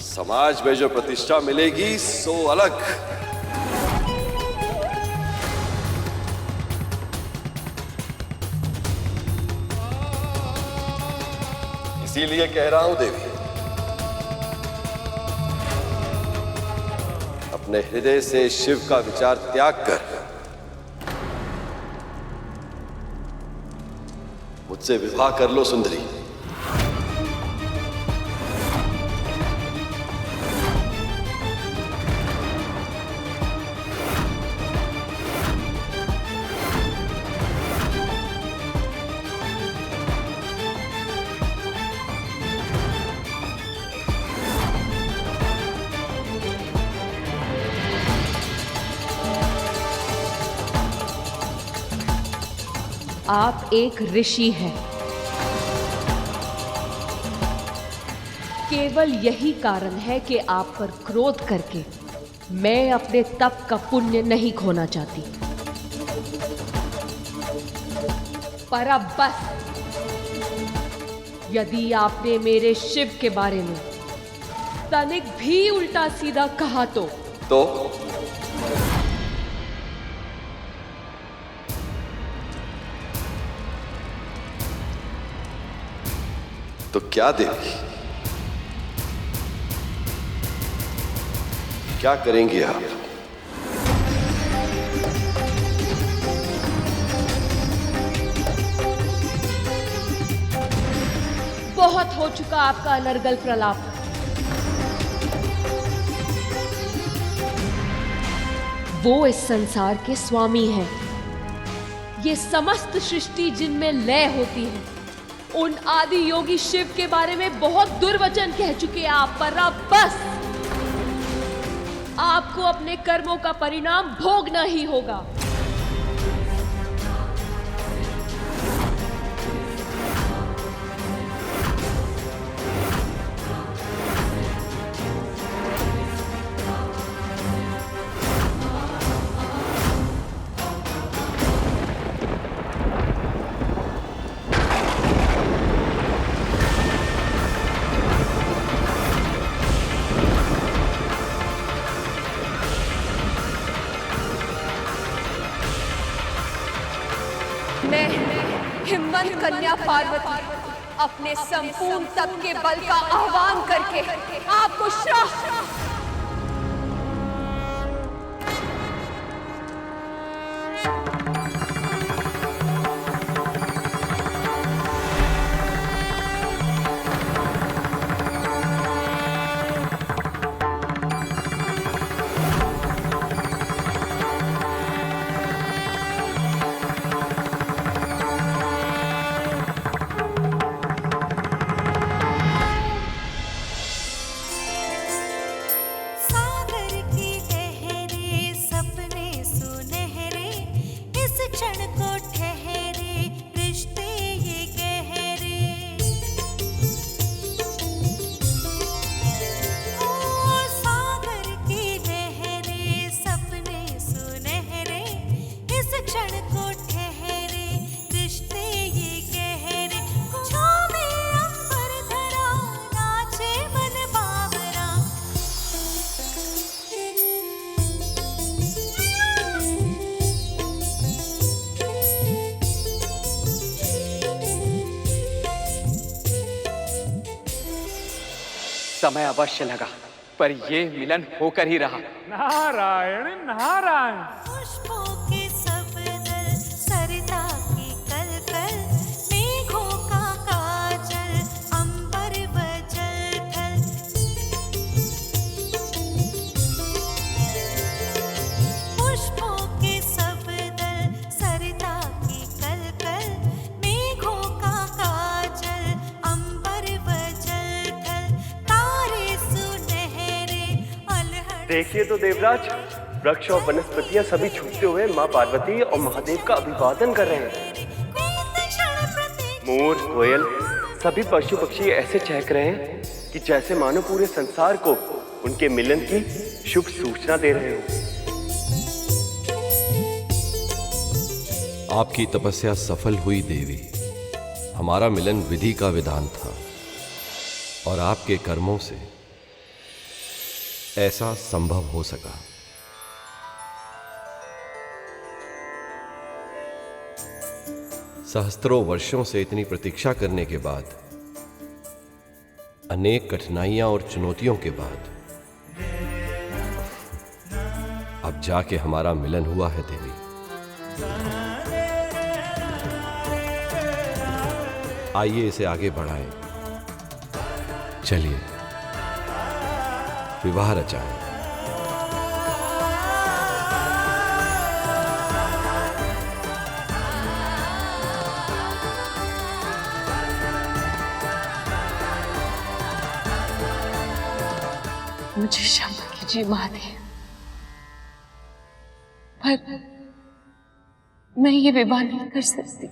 Speaker 15: समाज में जो प्रतिष्ठा मिलेगी सो अलग। इसीलिए कह रहा हूं देवी, अपने हृदय से शिव का विचार त्याग कर मुझसे विवाह कर लो सुंदरी।
Speaker 13: आप एक ऋषि हैं। केवल यही कारण है कि आप पर क्रोध करके मैं अपने तप का पुण्य नहीं खोना चाहती। पर अब बस, यदि आपने मेरे शिव के बारे में तनिक भी उल्टा सीधा कहा तो
Speaker 15: क्या देवी, क्या करेंगे आप?
Speaker 13: बहुत हो चुका आपका अनर्गल प्रलाप। वो इस संसार के स्वामी हैं। ये समस्त सृष्टि जिनमें लय होती है, उन आदि योगी शिव के बारे में बहुत दुर्वचन कह चुके हैं आप। पर अब बस, आपको अपने कर्मों का परिणाम भोगना ही होगा।
Speaker 3: हिम्मत कन्या पार्वती अपने संपूर्ण तप के बल का आह्वान करके आपको श्राप
Speaker 16: समय अवश्य लगा, पर ये मिलन होकर ही रहा।
Speaker 20: नारायण नारायण।
Speaker 7: पुष्पों के सब दल, सरिता की कलकल, मेघों का काजल, अंबर व जल थल। पुष्पों के सब दल, सरिता की कलकल, मेघों का काजल, अंबर व जल थल। तारे सुनहरे अलहड़।
Speaker 17: देखिए तो देवराज, वृक्ष और वनस्पतियां सभी छूटते हुए माँ पार्वती और महादेव का अभिवादन कर रहे हैं। मोर, कोयल, सभी पशु पक्षी ऐसे चहक रहे हैं कि जैसे मानो पूरे संसार को उनके मिलन की शुभ सूचना दे रहे हो।
Speaker 15: आपकी तपस्या सफल हुई देवी। हमारा मिलन विधि का विधान था और आपके कर्मों से ऐसा संभव हो सका। सहस्त्रों वर्षों से इतनी प्रतीक्षा करने के बाद अनेक कठिनाइयां और चुनौतियों के बाद अब जाके हमारा मिलन हुआ है देवी। आइए इसे आगे बढ़ाएं। चलिए विवाह रचाएं।
Speaker 3: मुझे क्षमा कीजिए महादेव, पर मैं ये विवाह नहीं कर सकती।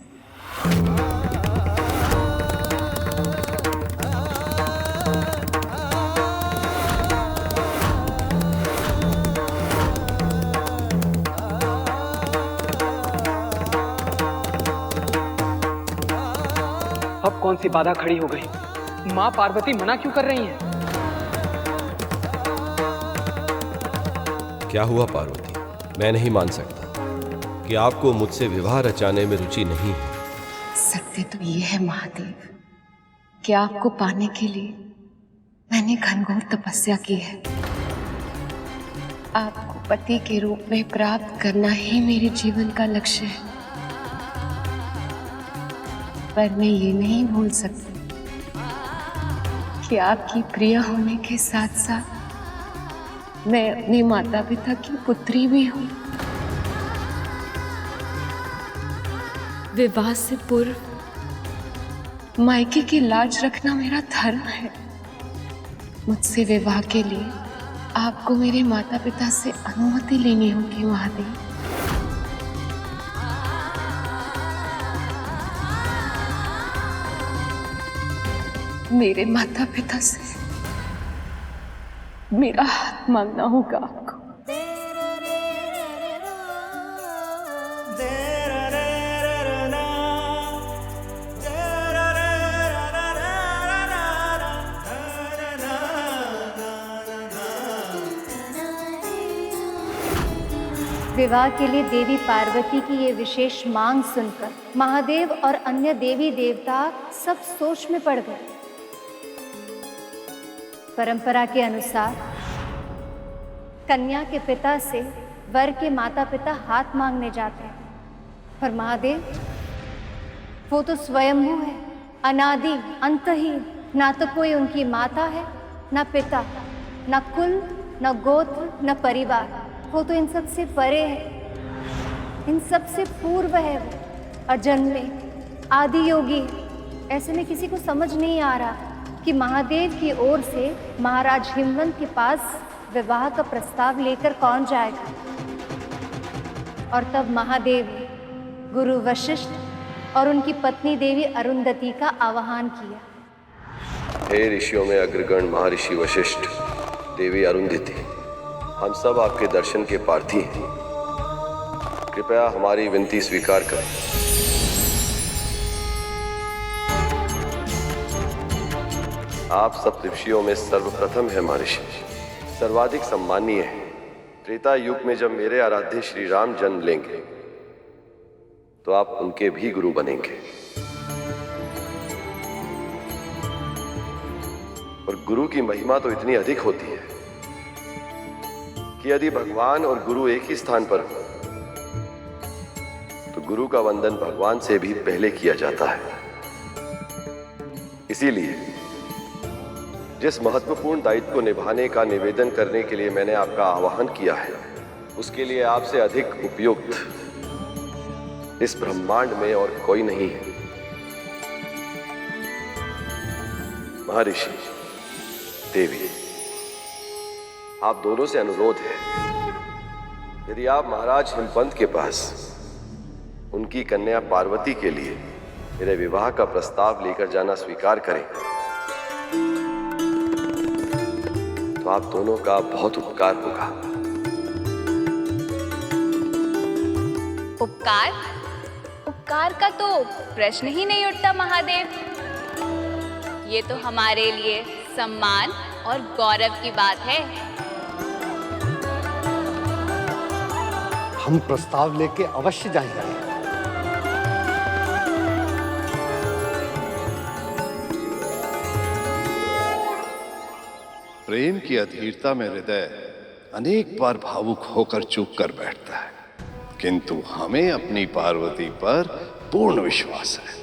Speaker 16: अब कौन सी बाधा खड़ी हो गई? माँ पार्वती मना क्यों कर रही हैं?
Speaker 15: क्या हुआ पार्वती? मैं नहीं मान सकता कि आपको मुझसे विवाह रचाने में रुचि नहीं है।
Speaker 8: सत्य तो ये है महादेव कि आपको पाने के लिए मैंने घनघोर तपस्या की है। आपको पति के रूप में प्राप्त करना ही मेरे जीवन का लक्ष्य है। पर मैं ये नहीं भूल सकती कि आपकी प्रिय होने के साथ साथ मैं अपने माता पिता की पुत्री भी हूँ। विवाह से पूर्व मायके की लाज रखना मेरा धर्म है। मुझसे विवाह के लिए आपको मेरे माता पिता से अनुमति लेनी होगी महादेव। मेरे माता पिता से मेरा हाथ मांगना होगा आपको।
Speaker 14: विवाह के लिए देवी पार्वती की ये विशेष मांग सुनकर महादेव और अन्य देवी देवता सब सोच में पड़ गए। परंपरा के अनुसार कन्या के पिता से वर के माता पिता हाथ मांगने जाते हैं, पर महादेव वो तो स्वयंभू है, अनादि अंतहीन। ना तो कोई उनकी माता है, ना पिता, ना कुल, ना गोत्र, ना परिवार। वो तो इन सब से परे है, इन सब से पूर्व है। वो अजन्मे आदि योगी है। ऐसे में किसी को समझ नहीं आ रहा कि महादेव की ओर से महाराज हिमवंत के पास विवाह का प्रस्ताव लेकर कौन जाएगा। और तब महादेव ने गुरु वशिष्ठ और उनकी पत्नी देवी अरुंधति का आवाहन किया।
Speaker 15: हे ऋषियों में अग्रगण महर्षि वशिष्ठ, देवी अरुंधति, हम सब आपके दर्शन के प्रार्थी हैं। कृपया हमारी विनती स्वीकार करें। आप सब ऋषियों में सर्वप्रथम है महर्षि, सर्वाधिक सम्मानीय है। त्रेता युग में जब मेरे आराध्य श्री राम जन्म लेंगे तो आप उनके भी गुरु बनेंगे। और गुरु की महिमा तो इतनी अधिक होती है कि यदि भगवान और गुरु एक ही स्थान पर हो तो गुरु का वंदन भगवान से भी पहले किया जाता है। इसीलिए जिस महत्वपूर्ण दायित्व को निभाने का निवेदन करने के लिए मैंने आपका आह्वान किया है, उसके लिए आपसे अधिक उपयुक्त इस ब्रह्मांड में और कोई नहीं है। महर्षि, देवी, आप दोनों से अनुरोध है, यदि आप महाराज हिमवंत के पास उनकी कन्या पार्वती के लिए मेरे विवाह का प्रस्ताव लेकर जाना स्वीकार करें तो आप दोनों का बहुत उपकार होगा।
Speaker 9: उपकार? उपकार का तो प्रश्न ही नहीं उठता महादेव। ये तो हमारे लिए सम्मान और गौरव की बात है।
Speaker 19: हम प्रस्ताव लेके अवश्य जाएंगे।
Speaker 15: प्रेम की अधीरता में हृदय अनेक बार भावुक होकर चुप कर बैठता है, किंतु हमें अपनी पार्वती पर पूर्ण विश्वास है।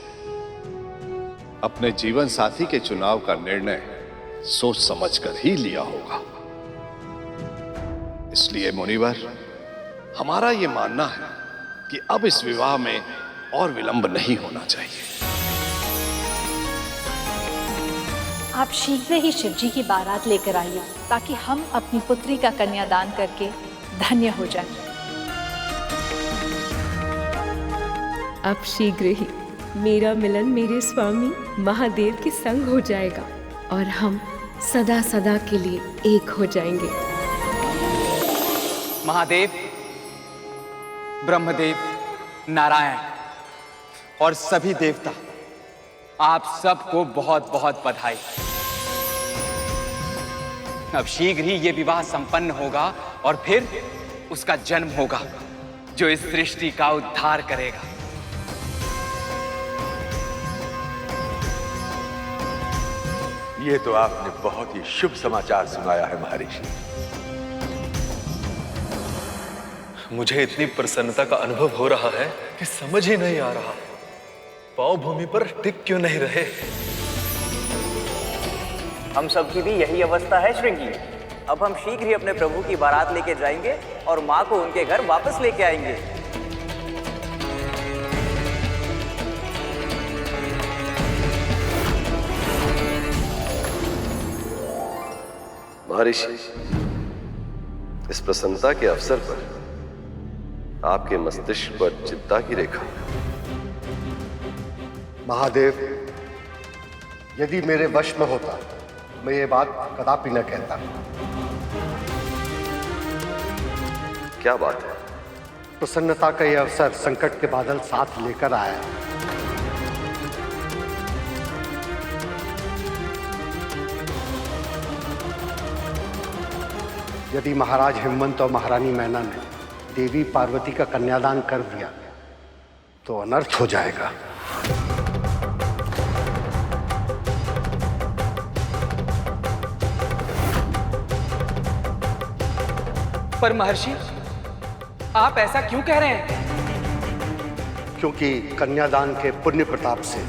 Speaker 15: अपने जीवन साथी के चुनाव का निर्णय सोच समझकर ही लिया होगा। इसलिए मुनिवर, हमारा यह मानना है कि अब इस विवाह में और विलंब नहीं होना चाहिए।
Speaker 14: आप शीघ्र ही शिवजी की बारात लेकर आइए ताकि हम अपनी पुत्री का कन्यादान करके धन्य हो जाएं।
Speaker 13: अब शीघ्र ही मेरा मिलन मेरे स्वामी महादेव के संग हो जाएगा और हम सदा सदा के लिए एक हो जाएंगे।
Speaker 16: महादेव, ब्रह्मदेव, नारायण और सभी देवता, आप सबको बहुत बहुत बधाई। अब शीघ्र ही ये विवाह संपन्न होगा और फिर उसका जन्म होगा जो इस सृष्टि का उद्धार करेगा।
Speaker 10: ये तो आपने बहुत ही शुभ समाचार सुनाया है महर्षि।
Speaker 11: मुझे इतनी प्रसन्नता का अनुभव हो रहा है कि समझ ही नहीं आ रहा पांव भूमि पर टिक क्यों नहीं रहे।
Speaker 18: हम सब की भी यही अवस्था है श्रृंगी। अब हम शीघ्र ही अपने प्रभु की बारात लेके जाएंगे और माँ को उनके घर वापस लेके आएंगे।
Speaker 15: महर्षि, इस प्रसन्नता के अवसर पर आपके मस्तिष्क पर चिंता की रेखा।
Speaker 19: महादेव, यदि मेरे वश में होता मैं ये बात कदापि न कहता।
Speaker 15: क्या बात है?
Speaker 19: प्रसन्नता का यह अवसर संकट के बादल साथ लेकर आया। यदि महाराज हिमवंत और महारानी मैना ने देवी पार्वती का कन्यादान कर दिया तो अनर्थ हो जाएगा।
Speaker 16: पर महर्षि, आप ऐसा क्यों कह रहे हैं?
Speaker 19: क्योंकि कन्यादान के पुण्य प्रताप से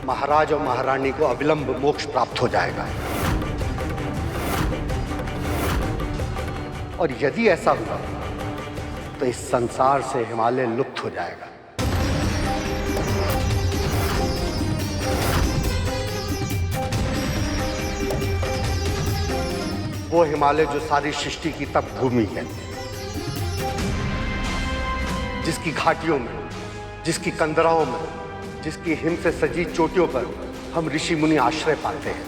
Speaker 19: महाराज और महारानी को अविलंब मोक्ष प्राप्त हो जाएगा। और यदि ऐसा हुआ तो इस संसार से हिमालय लुप्त हो जाएगा। वो हिमालय जो सारी सृष्टि की तप भूमि है, जिसकी घाटियों में, जिसकी कंदराओं में, जिसकी हिम से सजी चोटियों पर हम ऋषि मुनि आश्रय पाते हैं।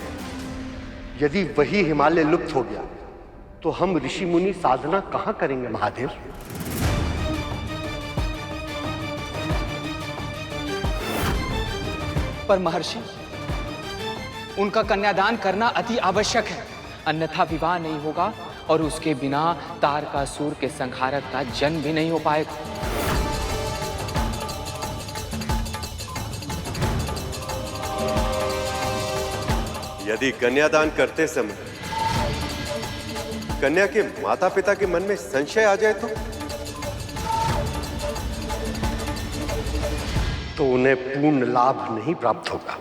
Speaker 19: यदि वही हिमालय लुप्त हो गया तो हम ऋषि मुनि साधना कहां करेंगे महादेव?
Speaker 16: पर महर्षि, उनका कन्यादान करना अति आवश्यक है, अन्यथा विवाह नहीं होगा और उसके बिना तारकासुर के संहारक का जन्म भी नहीं हो पाएगा।
Speaker 2: यदि कन्यादान करते समय कन्या के माता पिता के मन में संशय आ जाए
Speaker 19: तो उन्हें पूर्ण लाभ नहीं प्राप्त होगा।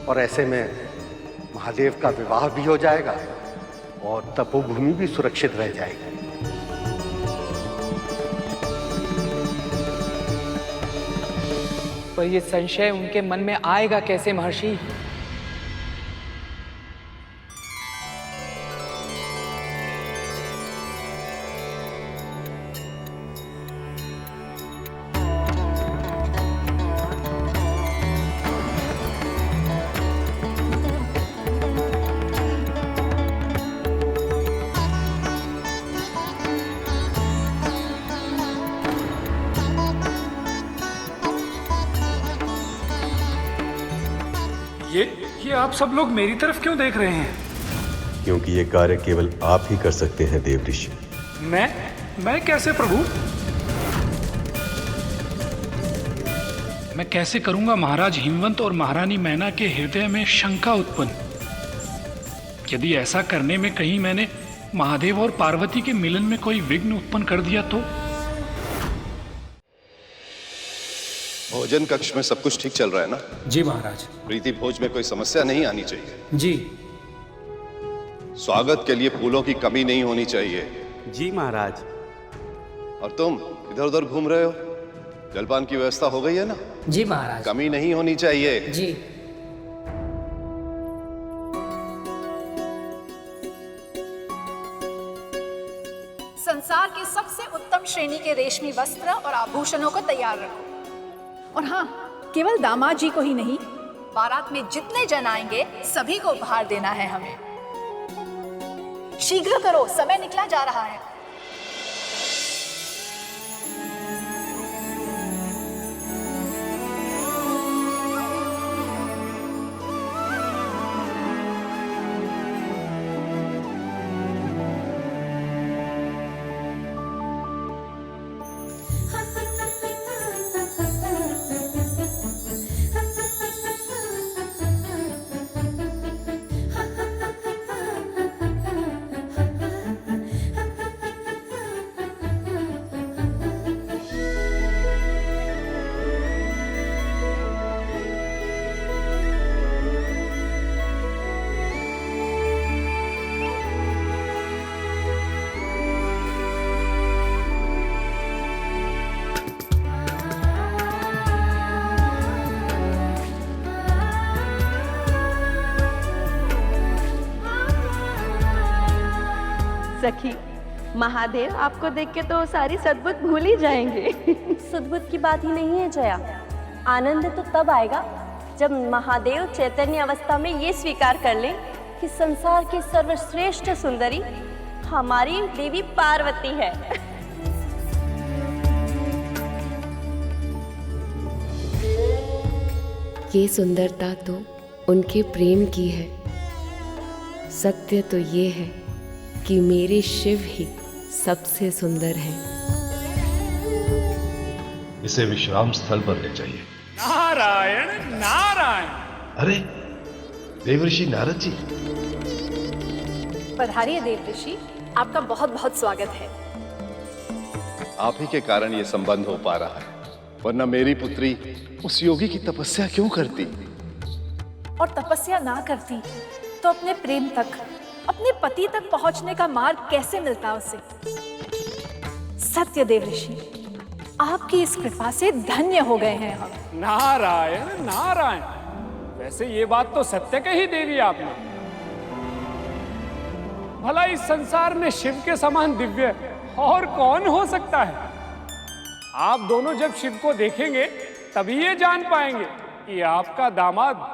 Speaker 19: और ऐसे में महादेव का विवाह भी हो जाएगा और तपोभूमि भी सुरक्षित रह जाएगी।
Speaker 16: पर यह संशय उनके मन में आएगा कैसे महर्षि?
Speaker 20: ये आप सब लोग मेरी तरफ क्यों देख रहे हैं?
Speaker 2: क्योंकि ये कार्य केवल आप ही कर सकते हैं देव ऋषि।
Speaker 20: मैं कैसे प्रभु? मैं कैसे करूंगा महाराज हिमवंत और महारानी मैना के हृदय में शंका उत्पन्न? यदि ऐसा करने में कहीं मैंने महादेव और पार्वती के मिलन में कोई विघ्न उत्पन्न कर दिया तो?
Speaker 1: भोजन कक्ष में सब कुछ ठीक चल रहा है ना?
Speaker 4: जी महाराज।
Speaker 1: प्रीति भोज में कोई समस्या नहीं आनी चाहिए।
Speaker 4: जी।
Speaker 1: स्वागत के लिए फूलों की कमी नहीं होनी चाहिए।
Speaker 2: जी महाराज।
Speaker 1: और तुम इधर उधर घूम रहे हो, जलपान की व्यवस्था हो गई है ना?
Speaker 4: जी महाराज।
Speaker 1: कमी नहीं होनी चाहिए।
Speaker 4: जी।
Speaker 8: संसार के सबसे उत्तम श्रेणी के रेशमी वस्त्र और आभूषणों को तैयार रखो। और हाँ, केवल दामाद जी को ही नहीं, बारात में जितने जन आएंगे सभी को उपहार देना है हमें। शीघ्र करो, समय निकला जा रहा है।
Speaker 22: सखी, महादेव आपको देख के तो सारी सद्बुद्ध भूल ही जाएंगे।
Speaker 12: सद्बुद्ध की बात ही नहीं है जया। आनंद तो तब आएगा जब महादेव चैतन्य अवस्था में ये स्वीकार कर ले कि संसार की सर्वश्रेष्ठ सुंदरी हमारी देवी पार्वती है।
Speaker 13: ये सुंदरता तो उनके प्रेम की है। सत्य तो ये है कि मेरे शिव ही सबसे सुंदर हैं।
Speaker 5: इसे विश्राम स्थल पर ले जाइए।
Speaker 20: नारायण नारायण।
Speaker 5: अरे देवर्षि नारद जी।
Speaker 8: पधारिए देवर्षि, आपका बहुत बहुत स्वागत है।
Speaker 1: आप ही के कारण ये संबंध हो पा रहा है, वरना मेरी पुत्री उस योगी की तपस्या क्यों करती?
Speaker 8: और तपस्या ना करती तो अपने प्रेम तक, अपने पति तक पहुंचने का मार्ग कैसे मिलता उसे? सत्य देवर्षि, आपकी इस कृपा से धन्य हो गए हैं हम।
Speaker 20: नारायण नारायण। वैसे ये बात तो सत्य कही देवी आपने। भला इस संसार में शिव के समान दिव्य और कौन हो सकता है? आप दोनों जब शिव को देखेंगे तभी ये जान पाएंगे कि आपका दामाद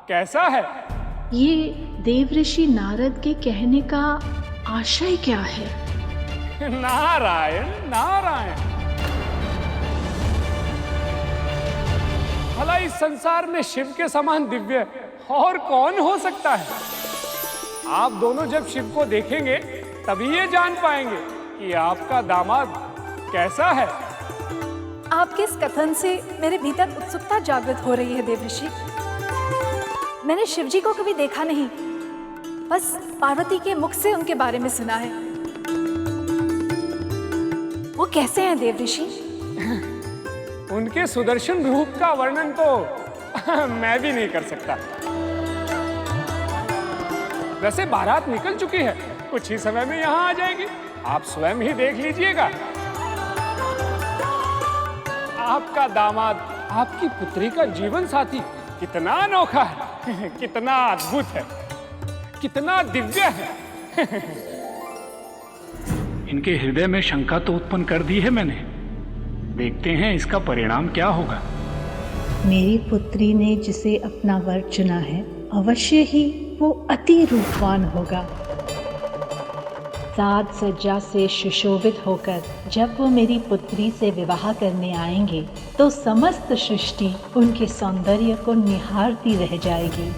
Speaker 20: कैसा है।
Speaker 24: ये देवर्षि नारद के कहने का आशय क्या है?
Speaker 20: नारायण नारायण। भला इस संसार में शिव के समान दिव्य और कौन हो सकता है? आप दोनों जब शिव को देखेंगे तभी ये जान पाएंगे कि आपका दामाद कैसा है।
Speaker 8: आपके इस कथन से मेरे भीतर उत्सुकता जागृत हो रही है देवर्षि। मैंने शिवजी को कभी देखा नहीं, बस पार्वती के मुख से उनके बारे में सुना है। वो कैसे हैं देवर्षि?
Speaker 20: उनके सुदर्शन रूप का वर्णन तो मैं भी नहीं कर सकता। वैसे बारात निकल चुकी है, कुछ ही समय में यहाँ आ जाएगी। आप स्वयं ही देख लीजिएगा। आपका दामाद, आपकी पुत्री का जीवन साथी कितना अनोखा है, कितना अद्भुत है, कितना दिव्य है। इनके हृदय में शंका तो उत्पन्न कर दी है मैंने। देखते हैं इसका परिणाम क्या होगा।
Speaker 24: मेरी पुत्री ने जिसे अपना वर चुना है, अवश्य ही वो अति रूपवान होगा। साज सज्जा से सुशोभित होकर जब वो मेरी पुत्री से विवाह करने आएंगे तो समस्त सृष्टि उनके सौंदर्य को निहारती रह जाएगी।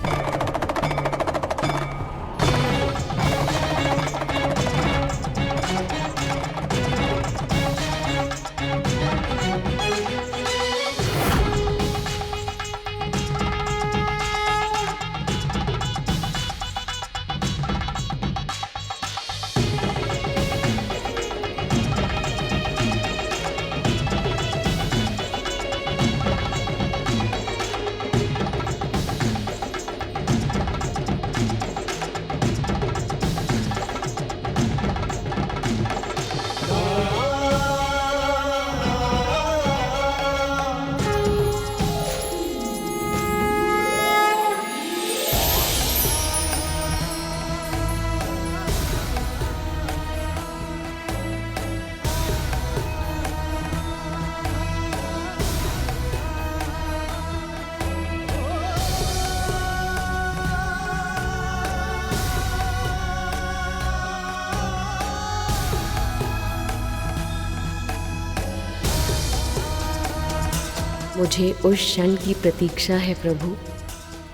Speaker 13: मुझे उस क्षण की प्रतीक्षा है प्रभु,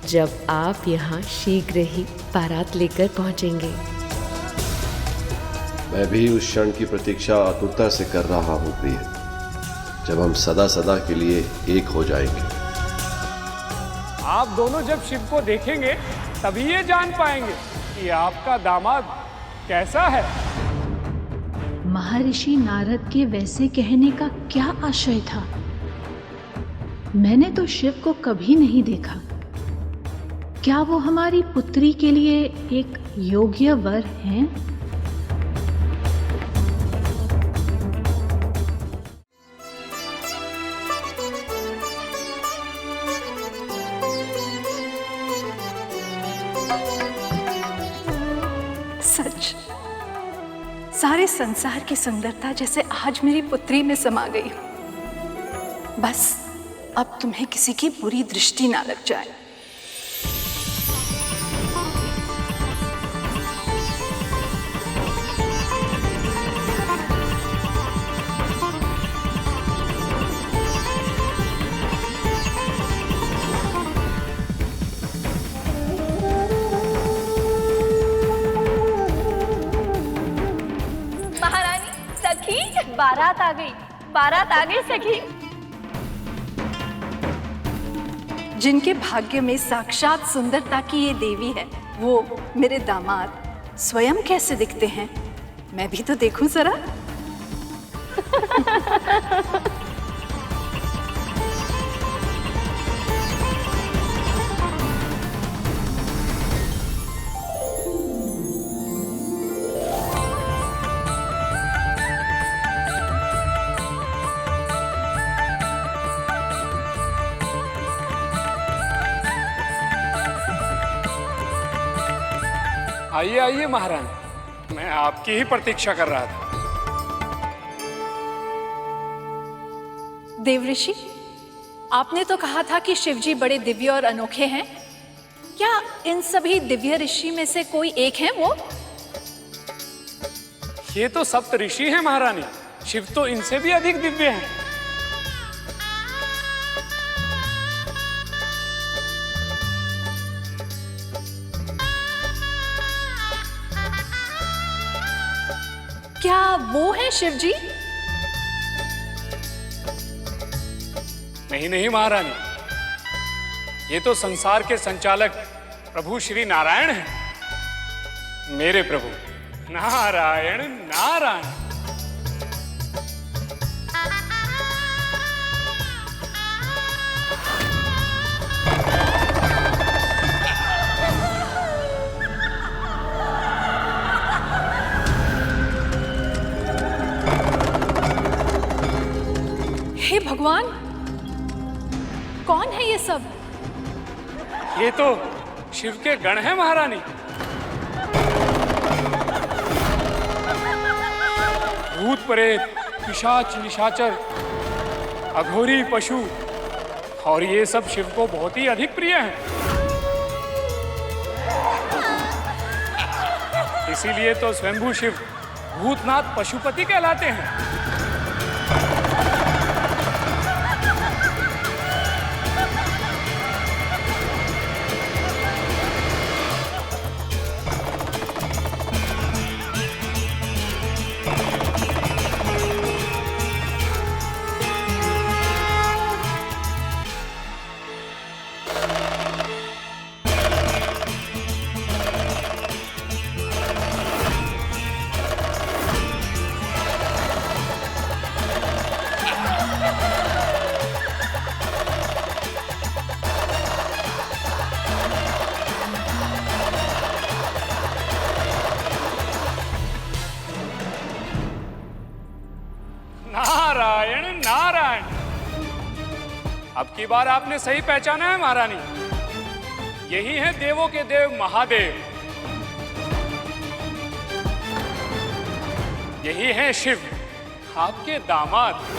Speaker 13: जब आप यहाँ शीघ्र ही बारात लेकर पहुँचेंगे।
Speaker 15: मैं भी उस क्षण की प्रतीक्षा आतुरता से कर रहा हूँ प्रिय, जब हम सदा सदा के लिए एक हो जाएंगे।
Speaker 20: आप दोनों जब शिव को देखेंगे तभी ये जान पाएंगे कि आपका दामाद कैसा है।
Speaker 24: महर्षि नारद के वैसे कहने का क्या आशय था? मैंने तो शिव को कभी नहीं देखा। क्या वो हमारी पुत्री के लिए एक योग्य वर हैं?
Speaker 8: सच, सारे संसार की सुंदरता जैसे आज मेरी पुत्री में समा गई हो। बस अब तुम्हें किसी की बुरी दृष्टि ना लग जाए।
Speaker 22: बारात आ गई, बारात आ गई सखी।
Speaker 8: जिनके भाग्य में साक्षात सुंदरता की ये देवी है, वो मेरे दामाद स्वयं कैसे दिखते हैं, मैं भी तो देखूं जरा।
Speaker 20: आइए आइए महारानी, मैं आपकी ही प्रतीक्षा कर रहा था।
Speaker 8: देवऋषि, आपने तो कहा था कि शिवजी बड़े दिव्य और अनोखे हैं। क्या इन सभी दिव्य ऋषि में से कोई एक है वो?
Speaker 20: ये तो सप्त ऋषि हैं महारानी, शिव तो इनसे भी अधिक दिव्य हैं।
Speaker 8: क्या वो है शिवजी?
Speaker 20: नहीं नहीं महारानी, ये तो संसार के संचालक प्रभु श्री नारायण हैं। मेरे प्रभु नारायण नारायण।
Speaker 8: हे भगवान, कौन है ये सब?
Speaker 20: ये तो शिव के गण हैं महारानी। भूत प्रेत, पिशाच निशाचर, अघोरी पशु, और ये सब शिव को बहुत ही अधिक प्रिय हैं। इसीलिए तो स्वयंभू शिव भूतनाथ पशुपति कहलाते हैं। नारायण नारायण। अब की बार आपने सही पहचाना है महारानी, यही है देवों के देव महादेव, यही है शिव आपके दामाद।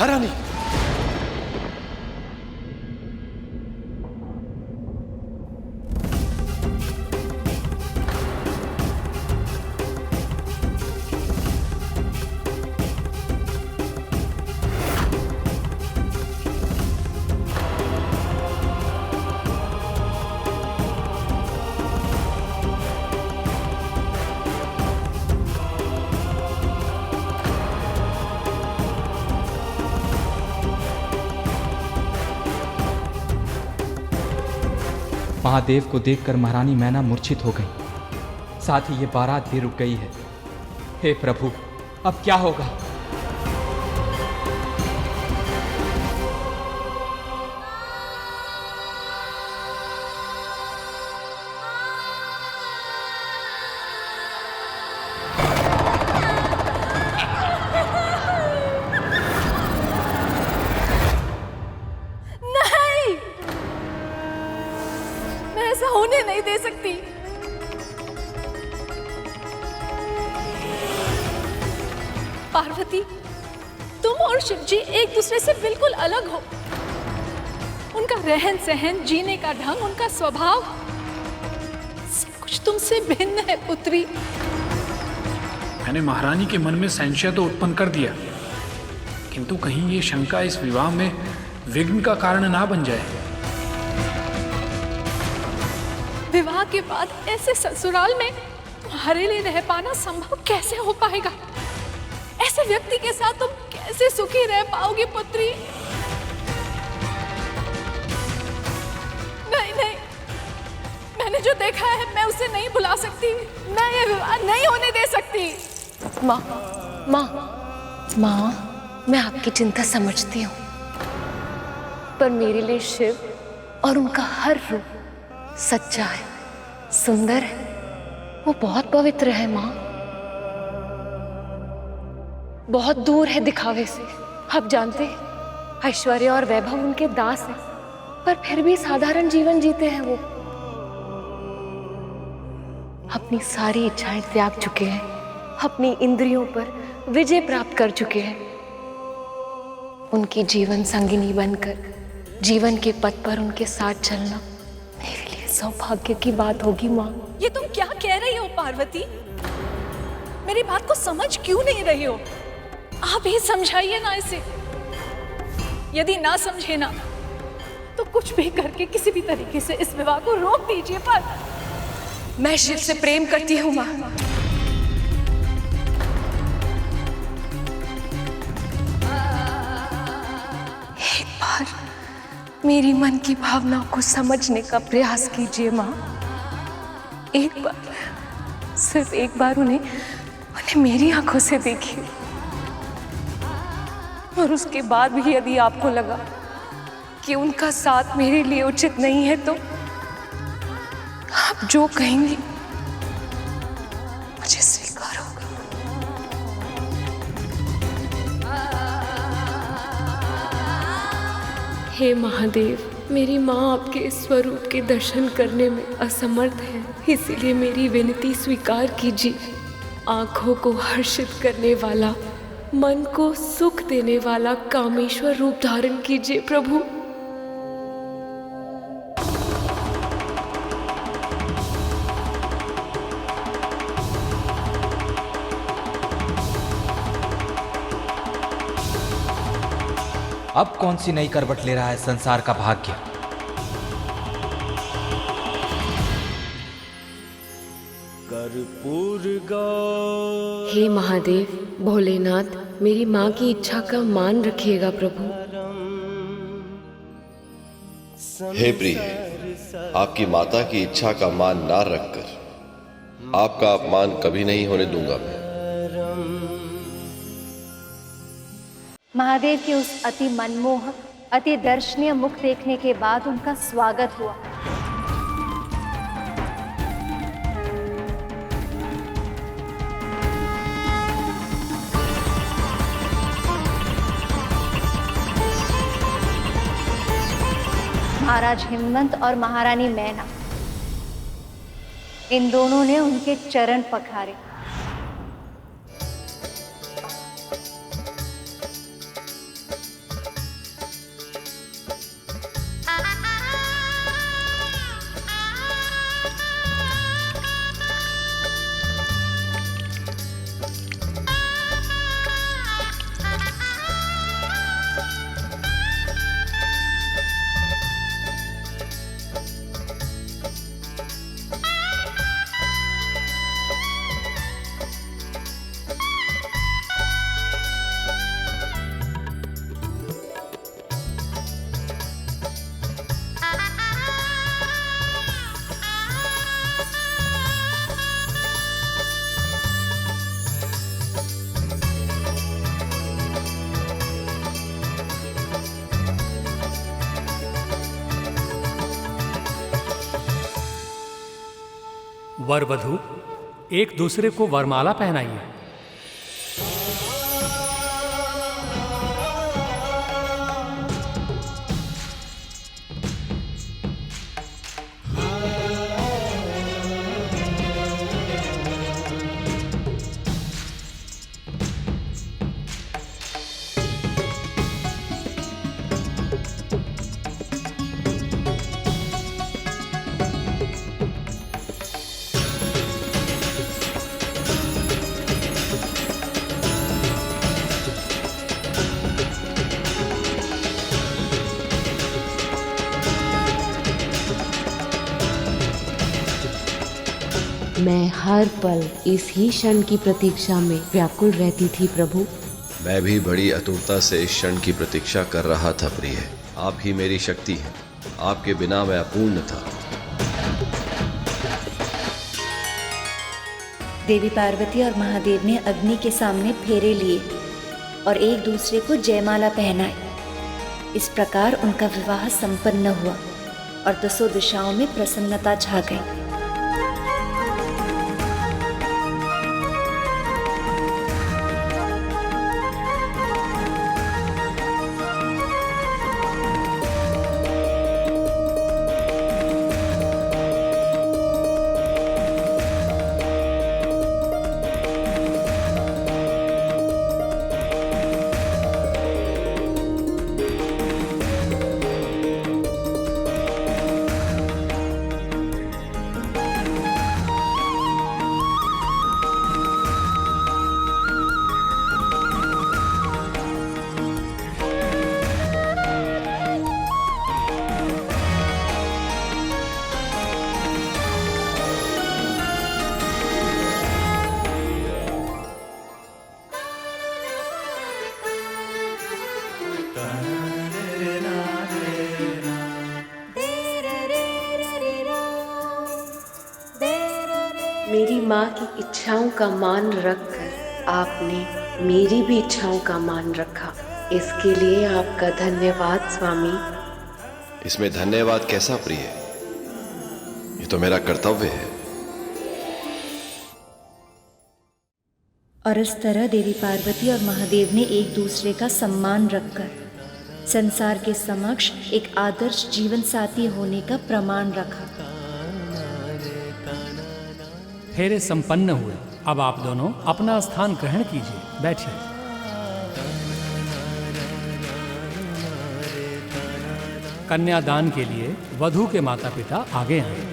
Speaker 15: महारानी,
Speaker 4: महादेव को देखकर महारानी मैना मूर्छित हो गई। साथ ही ये बारात भी रुक गई है। हे प्रभु, अब क्या होगा?
Speaker 8: नहीं दे सकती। पार्वती, तुम और शिवजी एक दूसरे से बिल्कुल अलग हो। उनका रहन सहन, जीने का ढंग, उनका स्वभाव, सब कुछ तुमसे भिन्न है पुत्री।
Speaker 20: मैंने महारानी के मन में संशय तो उत्पन्न कर दिया, किंतु कहीं ये शंका इस विवाह में विघ्न का कारण ना बन जाए।
Speaker 8: विवाह के बाद ऐसे ससुराल में तुम्हारे लिए रह पाना संभव कैसे हो पाएगा? ऐसे व्यक्ति के साथ तुम कैसे सुखी रह पाओगी पुत्री? नहीं नहीं, मैंने जो देखा है मैं उसे नहीं भुला सकती। मैं ये विवाह नहीं होने दे सकती।
Speaker 3: माँ, माँ, माँ, मैं आपकी चिंता समझती हूँ, पर मेरे लिए शिव और उनका हर रूप सच्चा है, सुंदर है, वो बहुत पवित्र है माँ, बहुत दूर है दिखावे से। आप जानते हैं, ऐश्वर्य और वैभव उनके दास हैं, पर फिर भी साधारण जीवन जीते हैं वो। अपनी सारी इच्छाएं त्याग चुके हैं, अपनी इंद्रियों पर विजय प्राप्त कर चुके हैं। उनकी जीवन संगिनी बनकर जीवन के पथ पर उनके साथ चलना मेरे लिए सौभाग्य की बात होगी माँ।
Speaker 8: ये तुम क्या कह रही हो पार्वती? मेरी बात को समझ क्यों नहीं रही हो? आप ही समझाइए ना इसे। यदि ना समझे ना तो कुछ भी करके किसी भी तरीके से इस विवाह को रोक दीजिए। पर
Speaker 3: मैं शिव से प्रेम करती हूँ माँ। एक बार मेरी मन की भावनाओं को समझने का प्रयास कीजिए माँ। एक बार, सिर्फ एक बार उन्हें मेरी आंखों से देखिए। और उसके बाद भी यदि आपको लगा कि उनका साथ मेरे लिए उचित नहीं है, तो आप जो कहेंगी मुझे स्वीकार होगा। हे महादेव, मेरी माँ आपके स्वरूप के दर्शन करने में असमर्थ है, इसीलिए मेरी विनती स्वीकार कीजिए। आंखों को हर्षित करने वाला, मन को सुख देने वाला कामेश्वर रूप धारण कीजिए प्रभु।
Speaker 4: अब कौन सी नई करवट ले रहा है संसार का भाग्य?
Speaker 3: हे महादेव, भोलेनाथ, मेरी माँ की इच्छा का मान रखिएगा प्रभु।
Speaker 15: हे प्रिय, आपकी माता की इच्छा का मान ना रखकर आपका अपमान कभी नहीं होने दूंगा मैं।
Speaker 14: महादेव के उस अति मनमोहक, अति दर्शनीय मुख देखने के बाद उनका स्वागत हुआ। महाराज हिमवंत और महारानी मैना, इन दोनों ने उनके चरण पखारे।
Speaker 20: वर वधू एक दूसरे को वरमाला पहनाइए।
Speaker 13: मैं हर पल इस ही क्षण की प्रतीक्षा में व्याकुल रहती थी प्रभु।
Speaker 15: मैं भी बड़ी आतुरता से इस क्षण की प्रतीक्षा कर रहा था प्रिय। आप ही मेरी शक्ति है, आपके बिना मैं अपूर्ण था।
Speaker 14: देवी पार्वती और महादेव ने अग्नि के सामने फेरे लिए और एक दूसरे को जयमाला पहनाई। इस प्रकार उनका विवाह संपन्न हुआ और दसों दिशाओं में प्रसन्नता छा गई।
Speaker 13: मेरी माँ की इच्छाओं का मान रखकर आपने मेरी भी इच्छाओं का मान रखा। इसके लिए आपका धन्यवाद स्वामी।
Speaker 15: इसमें धन्यवाद कैसा प्रिय? ये तो मेरा कर्तव्य है।
Speaker 14: और इस तरह देवी पार्वती और महादेव ने एक दूसरे का सम्मान रखकर संसार के समक्ष एक आदर्श जीवन साथी होने का प्रमाण रखा।
Speaker 20: फेरे संपन्न हुए। अब आप दोनों अपना स्थान ग्रहण कीजिए, बैठिए। कन्यादान के लिए वधू के माता पिता आगे आए।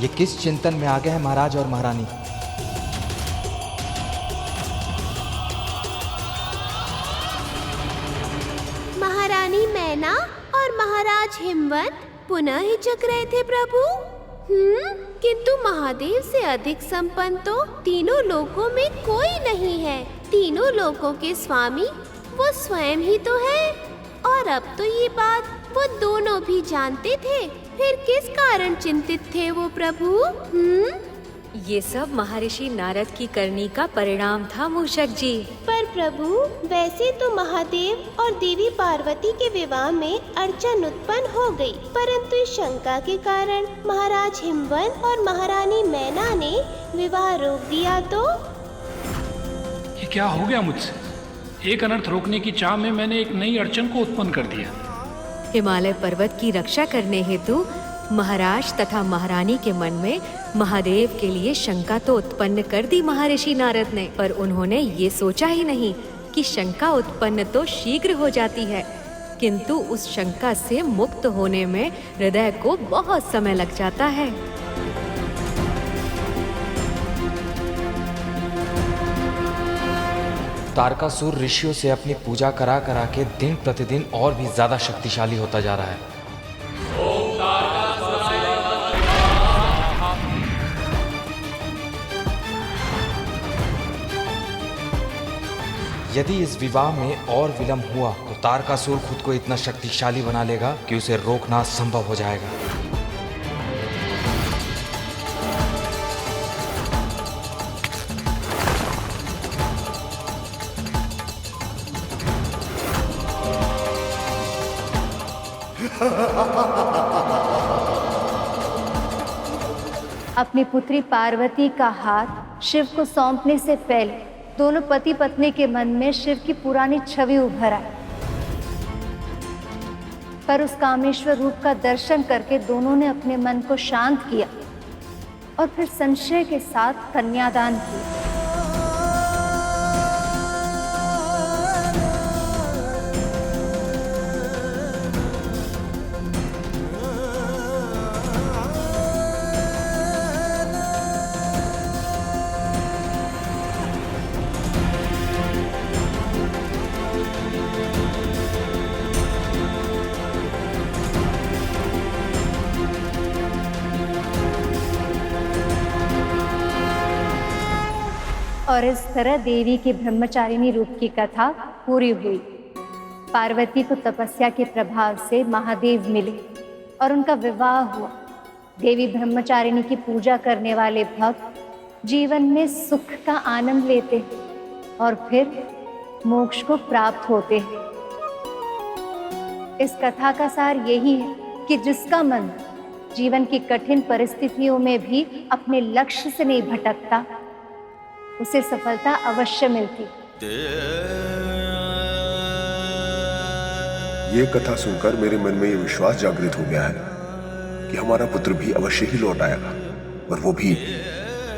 Speaker 4: ये किस चिंतन में आ गए हैं महाराज और महारानी?
Speaker 6: महारानी मैना और महाराज हिमवंत पुनः हिचक रहे थे प्रभु। किंतु महादेव से अधिक संपन्न तो तीनों लोकों में कोई नहीं है। तीनों लोकों के स्वामी वो स्वयं ही तो है। और अब तो ये बात वो दोनों भी जानते थे, फिर किस कारण चिंतित थे वो प्रभु?
Speaker 3: ये सब महर्षि नारद की करनी का परिणाम था मूषक जी।
Speaker 6: पर प्रभु, वैसे तो महादेव और देवी पार्वती के विवाह में अड़चन उत्पन्न हो गई, परंतु इस शंका के कारण महाराज हिमवंत और महारानी मैना ने विवाह रोक दिया। तो
Speaker 20: ये क्या हो गया मुझसे? एक अनर्थ रोकने की चाह में मैंने एक नई अड़चन को उत्पन्न कर दिया।
Speaker 3: हिमालय पर्वत की रक्षा करने हेतु
Speaker 7: महाराज तथा महारानी के मन में महादेव के लिए शंका तो उत्पन्न कर दी महर्षि नारद ने, पर उन्होंने ये सोचा ही नहीं कि शंका उत्पन्न तो शीघ्र हो जाती है, किंतु उस शंका से मुक्त होने में हृदय को बहुत समय लग जाता है।
Speaker 4: तारकासुर ऋषियों से अपनी पूजा करा करा के दिन प्रतिदिन और भी ज्यादा शक्तिशाली होता जा रहा है। यदि इस विवाह में और विलंब हुआ तो तारकासुर खुद को इतना शक्तिशाली बना लेगा कि उसे रोकना संभव हो जाएगा।
Speaker 14: अपनी पुत्री पार्वती का हाथ शिव को सौंपने से पहले दोनों पति पत्नी के मन में शिव की पुरानी छवि उभर आई, पर उस कामेश्वर रूप का दर्शन करके दोनों ने अपने मन को शांत किया और फिर संशय के साथ कन्यादान किया। और इस तरह देवी के ब्रह्मचारिणी रूप की कथा पूरी हुई। पार्वती को तपस्या के प्रभाव से महादेव मिले और उनका विवाह हुआ। देवी ब्रह्मचारिणी की पूजा करने वाले भक्त जीवन में सुख का आनंद लेते हैं और फिर मोक्ष को प्राप्त होते हैं। इस कथा का सार यही है कि जिसका मन जीवन की कठिन परिस्थितियों में भी अपने लक्ष्य से नहीं भटकता, उसे सफलता अवश्य मिलती।
Speaker 15: ये कथा सुनकर मेरे मन में ये विश्वास जागृत हो गया है कि हमारा पुत्र भी अवश्य ही लौट आएगा, और वो भी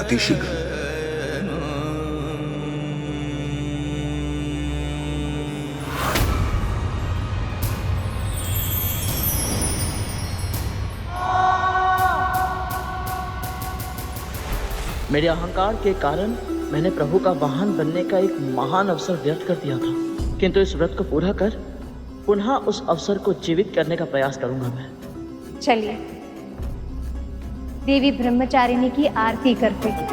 Speaker 15: अतिशीघ्र।
Speaker 17: मेरे अहंकार के कारण मैंने प्रभु का वाहन बनने का एक महान अवसर व्यर्थ कर दिया था, किंतु इस व्रत को पूरा कर पुनः उस अवसर को जीवित करने का प्रयास करूंगा मैं।
Speaker 14: चलिए देवी ब्रह्मचारिणी की आरती करते हैं।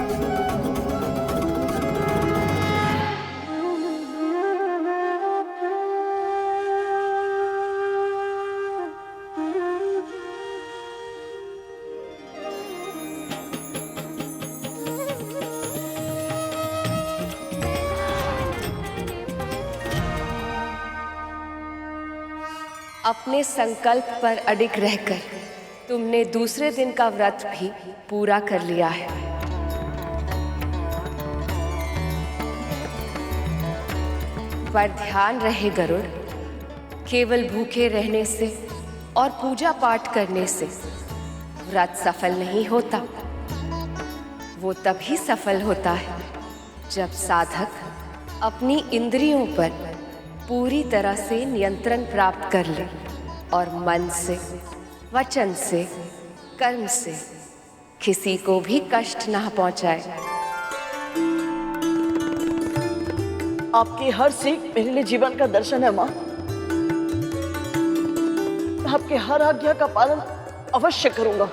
Speaker 3: अपने संकल्प पर अडिग रहकर तुमने दूसरे दिन का व्रत भी पूरा कर लिया है। पर ध्यान रहे गरुड़, केवल भूखे रहने से और पूजा पाठ करने से व्रत सफल नहीं होता। वो तभी सफल होता है जब साधक अपनी इंद्रियों पर पूरी तरह से नियंत्रण प्राप्त कर ले और मन से, वचन से, कर्म से किसी को भी कष्ट ना पहुंचाए।
Speaker 17: आपकी हर सीख मेरे लिए जीवन का दर्शन है माँ। आपके हर आज्ञा का पालन अवश्य करूंगा।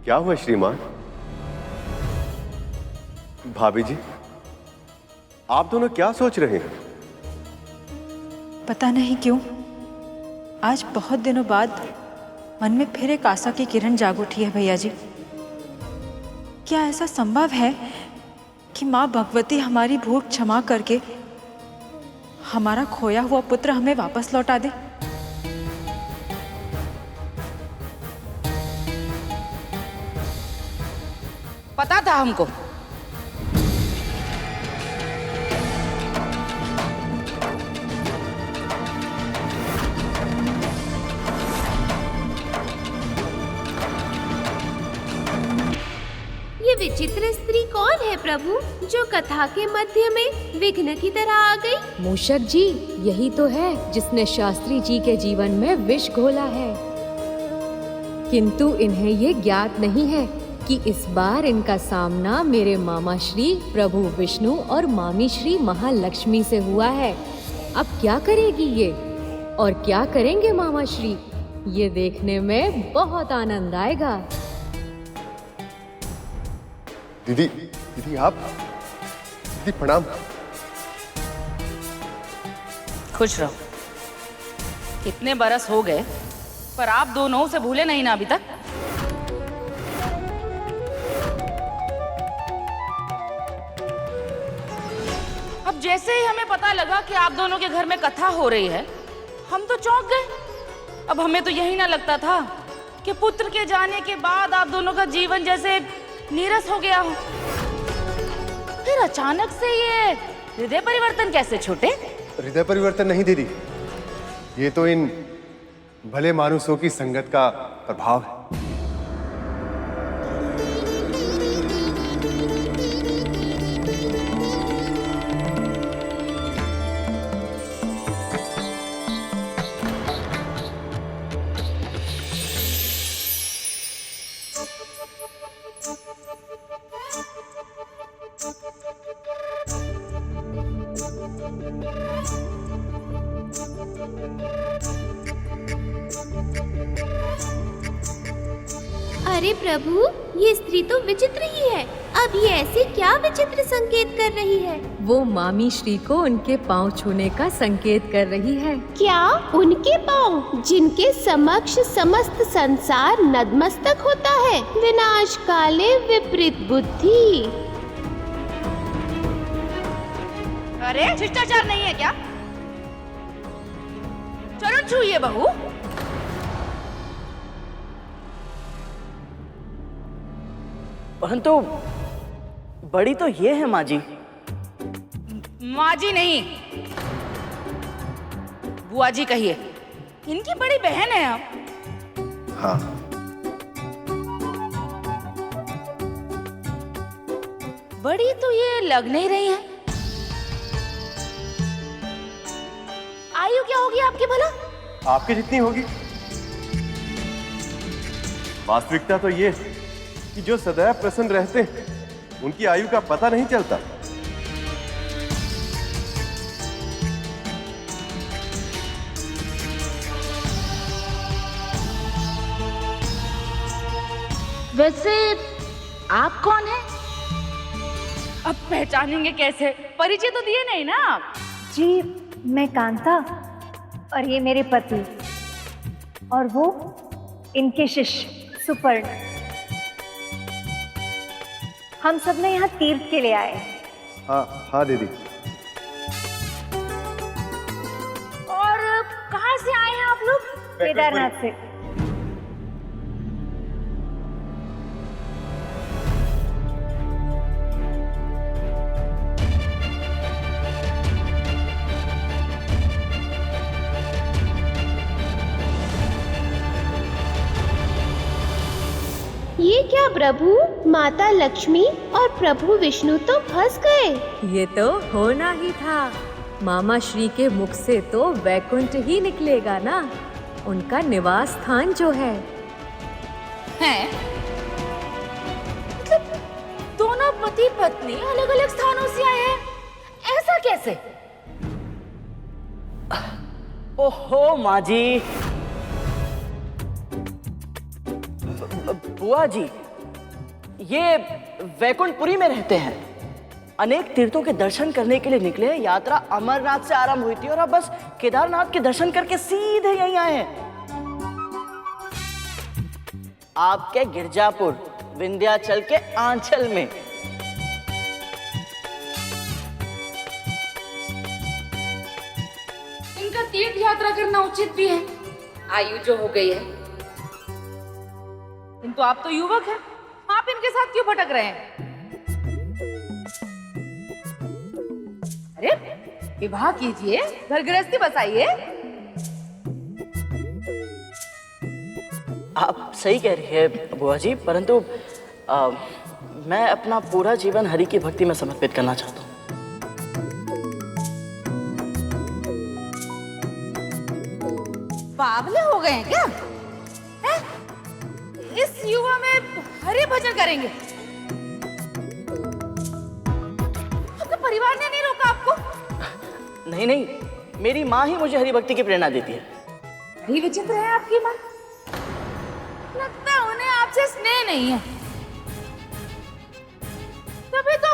Speaker 2: क्या हुआ श्रीमान? भाभी जी, आप दोनों क्या सोच रहे हैं?
Speaker 21: पता नहीं क्यों आज बहुत दिनों बाद मन में फिर एक आशा की किरण जाग उठी है भैया जी। क्या ऐसा संभव है कि माँ भगवती हमारी भूख क्षमा करके हमारा खोया हुआ पुत्र हमें वापस लौटा दे?
Speaker 9: पता था हमको।
Speaker 6: ये विचित्र स्त्री कौन है प्रभु, जो कथा के मध्य में विघ्न की तरह आ गई?
Speaker 7: मूषक जी, यही तो है जिसने शास्त्री जी के जीवन में विष घोला है। किंतु इन्हें ये ज्ञात नहीं है कि इस बार इनका सामना मेरे मामा श्री प्रभु विष्णु और मामी श्री महालक्ष्मी से हुआ है। अब क्या करेगी ये और क्या करेंगे मामा श्री, ये देखने में बहुत आनंद आएगा।
Speaker 10: दीदी आप, दीदी प्रणाम।
Speaker 9: खुश रहो। कितने बरस हो गए पर आप दोनों से भूले नहीं ना अभी तक। अब जैसे ही हमें पता लगा कि आप दोनों के घर में कथा हो रही है, हम तो चौंक गए। अब हमें तो यही ना लगता था कि पुत्र के जाने के बाद आप दोनों का जीवन जैसे नीरस हो गया हो। फिर अचानक से ये हृदय परिवर्तन कैसे छूटे?
Speaker 10: हृदय परिवर्तन नहीं दीदी, ये तो इन भले मानुसों की संगत का प्रभाव है।
Speaker 6: अरे प्रभु, ये स्त्री तो विचित्र ही है। अब ये ऐसे क्या विचित्र संकेत कर रही है?
Speaker 7: वो मामी श्री को उनके पांव छूने का संकेत कर रही है।
Speaker 6: क्या उनके पांव, जिनके समक्ष समस्त संसार नतमस्तक होता है? विनाश काले विपरीत बुद्धि।
Speaker 9: अरे शिष्टाचार नहीं है क्या? चरण छूइए बहू।
Speaker 17: परंतु बड़ी तो ये है माँ जी।
Speaker 9: माँ जी नहीं, बुआ जी कहिए। इनकी बड़ी बहन है आप।
Speaker 10: हाँ।
Speaker 9: बड़ी तो ये लग नहीं रही है। आयु क्या होगी आपकी भला?
Speaker 2: आपकी जितनी होगी। वास्तविकता तो ये कि जो सदैव प्रसन्न रहते हैं उनकी आयु का पता नहीं चलता।
Speaker 9: वैसे आप कौन हैं? अब पहचानेंगे कैसे? परिचय तो दिए नहीं ना आप।
Speaker 14: जी, मैं कांता और ये मेरे पति और वो इनके शिष्य सुपर्ण। हम सब ने यहाँ तीर्थ के लिए आए।
Speaker 10: हाँ दीदी।
Speaker 14: और कहाँ से आए हैं आप लोग? केदारनाथ से।
Speaker 6: ये क्या प्रभु, माता लक्ष्मी और प्रभु विष्णु तो फंस गए।
Speaker 7: ये तो होना ही था। मामा श्री के मुख से तो वैकुंठ ही निकलेगा ना, उनका निवास स्थान जो है।
Speaker 9: हैं? मतलब दोनों पति पत्नी अलग अलग स्थानों से आए हैं, ऐसा कैसे?
Speaker 17: ओहो माँ जी, बुआ जी, ये वैकुंठपुरी में रहते हैं। अनेक तीर्थों के दर्शन करने के लिए निकले। यात्रा अमरनाथ से आरंभ हुई थी और अब बस केदारनाथ के दर्शन करके सीधे यहीं आए हैं। आपके गिरजापुर विंध्याचल के आंचल में।
Speaker 9: इनका तीर्थ यात्रा करना उचित भी है, आयु जो हो गई है। किंतु आप तो युवक हैं, आप इनके साथ क्यों भटक रहे हैं? अरे विवाह कीजिए, घर गृहस्थी बसाइए।
Speaker 17: आप सही कह रही है बुआ जी, परंतु मैं अपना पूरा जीवन हरि की भक्ति में समर्पित करना चाहता हूँ।
Speaker 9: पागल हो गए हैं क्या? है? इस युवा में हरि भजन करेंगे? आपके परिवार ने नहीं रोका आपको?
Speaker 17: नहीं नहीं, मेरी माँ ही मुझे हरि भक्ति की प्रेरणा देती है।
Speaker 9: बड़ी विचित्र है आपकी माँ। लगता है उन्हें आपसे स्नेह नहीं है, तभी तो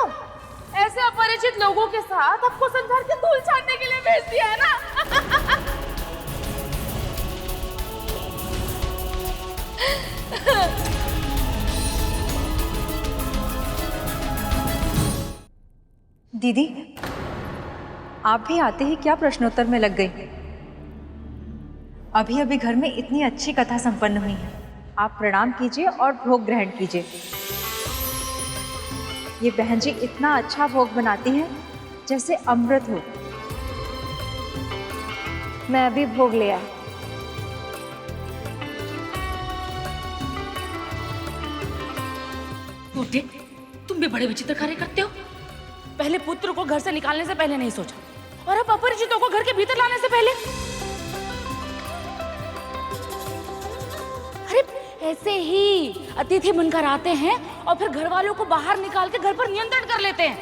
Speaker 9: ऐसे अपरिचित लोगों के साथ आपको संसार के धूल छानने के लिए भेज दिया है ना।
Speaker 21: दीदी, आप भी आते ही क्या प्रश्नोत्तर में लग गई? अभी अभी घर में इतनी अच्छी कथा संपन्न हुई है। आप प्रणाम कीजिए और भोग ग्रहण कीजिए। ये बहन जी इतना अच्छा भोग बनाती हैं जैसे अमृत हो।
Speaker 12: मैं अभी भोग ले आई।
Speaker 9: टूटे, तुम भी बड़े विचित्र कार्य करते हो। पहले पुत्र को घर से निकालने से पहले नहीं सोचा, और अब अपरिचितों को घर के भीतर लाने से पहले। अरे ऐसे ही अतिथि बनकर आते हैं और फिर घर वालों को बाहर निकाल के घर पर नियंत्रण कर लेते हैं।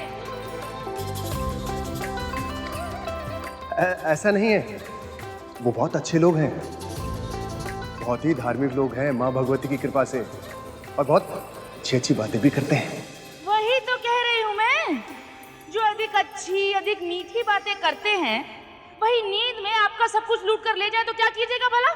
Speaker 10: ऐसा नहीं है, वो बहुत अच्छे लोग हैं, बहुत ही धार्मिक लोग हैं माँ भगवती की कृपा से, और बहुत अच्छी अच्छी बातें भी करते हैं।
Speaker 9: वही तो कह रही हूँ मैं, जो अधिक अच्छी अधिक मीठी बातें करते हैं, वही नींद में आपका सब कुछ लूट कर ले जाए तो क्या कीजिएगा भला?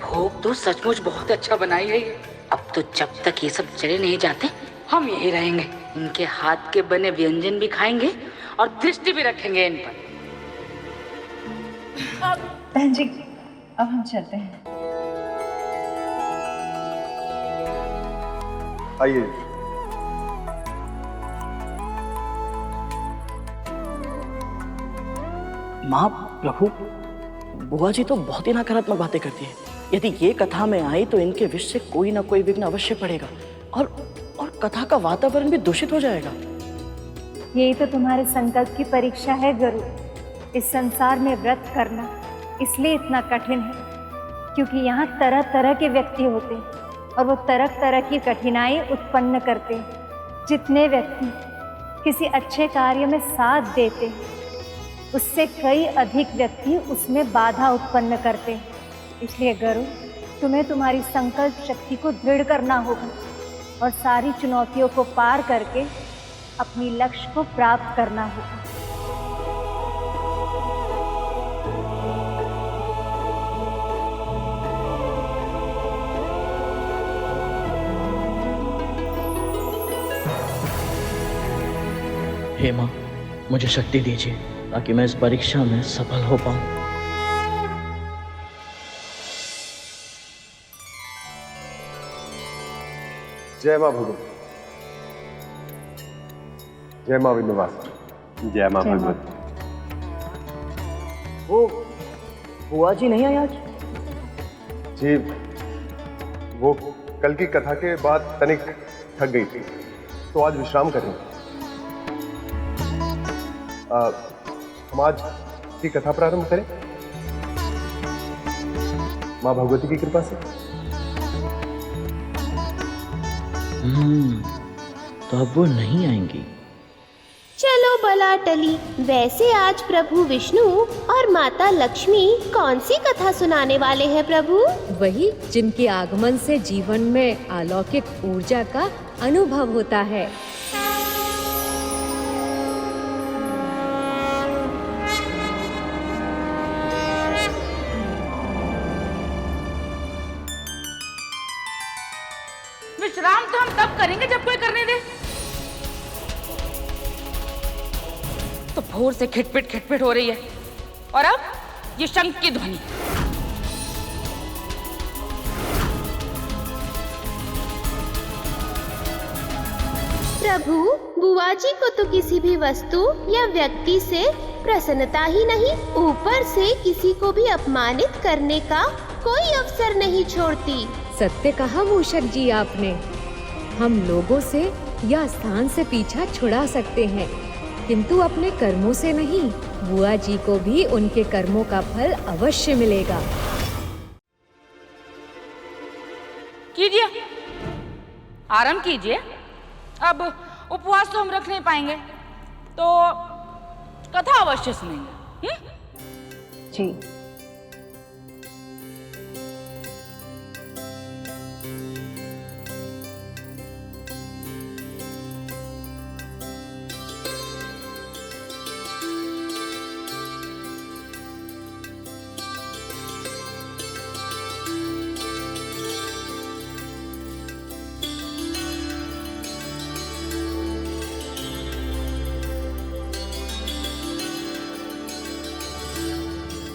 Speaker 11: भोग तो सचमुच बहुत अच्छा बनाई है ये। अब तो जब तक ये सब चले नहीं जाते हम यही रहेंगे। इनके हाथ के बने व्यंजन भी खाएंगे और दृष्टि भी रखेंगे इन पर।
Speaker 21: बहन जी, अब हम चलते हैं।
Speaker 10: आइए।
Speaker 17: माँ, प्रभु, बुआ जी तो बहुत ही नकारात्मक बातें करती है। यदि ये कथा में आई तो इनके विष से कोई ना कोई विघ्न अवश्य पड़ेगा, और कथा का वातावरण भी दूषित हो जाएगा।
Speaker 14: यही तो तुम्हारे संकल्प की परीक्षा है गुरु। इस संसार में व्रत करना इसलिए इतना कठिन है क्योंकि यहाँ तरह तरह के व्यक्ति होते हैं और वो तरह तरह की कठिनाई उत्पन्न करते हैं। जितने व्यक्ति किसी अच्छे कार्य में साथ देते हैं उससे कई अधिक व्यक्ति उसमें बाधा उत्पन्न करते हैं। इसलिए गुरु, तुम्हें तुम्हारी संकल्प शक्ति को दृढ़ करना होगा और सारी चुनौतियों को पार करके अपनी लक्ष्य को प्राप्त करना होगा।
Speaker 17: हे माँ, मुझे शक्ति दीजिए ताकि मैं इस परीक्षा में सफल हो पाऊं।
Speaker 10: जय माँ भगवती, जय माँ विंध्यवासिनी, जय माँ भगवती।
Speaker 17: वो बुआ जी नहीं आई आज?
Speaker 10: जी, वो कल की कथा के बाद तनिक थक गई थी तो आज विश्राम कर रही हैं। हम आज की कथा प्रारंभ करें माँ भगवती की कृपा से।
Speaker 17: तो अब वो नहीं आएंगी।
Speaker 6: चलो बला टली। वैसे आज प्रभु विष्णु और माता लक्ष्मी कौन सी कथा सुनाने वाले हैं प्रभु?
Speaker 7: वही जिनके आगमन से जीवन में अलौकिक ऊर्जा का अनुभव होता है।
Speaker 9: विश्राम तो हम तब करेंगे जब कोई करने दे। तो भोर से खिटपिट हो रही है और अब ये शंख की ध्वनि।
Speaker 6: प्रभु, बुआ जी को तो किसी भी वस्तु या व्यक्ति से प्रसन्नता ही नहीं, ऊपर से किसी को भी अपमानित करने का कोई अवसर नहीं छोड़ती।
Speaker 7: सत्य कहा मूषक जी आपने। हम लोगों से या स्थान से पीछा छुड़ा सकते हैं, किंतु अपने कर्मों से नहीं। बुआ जी को भी उनके कर्मों का फल अवश्य मिलेगा।
Speaker 9: कीजिए, आराम कीजिए। अब उपवास तो हम रख नहीं पाएंगे, तो कथा अवश्य सुनेंगे।
Speaker 12: जी।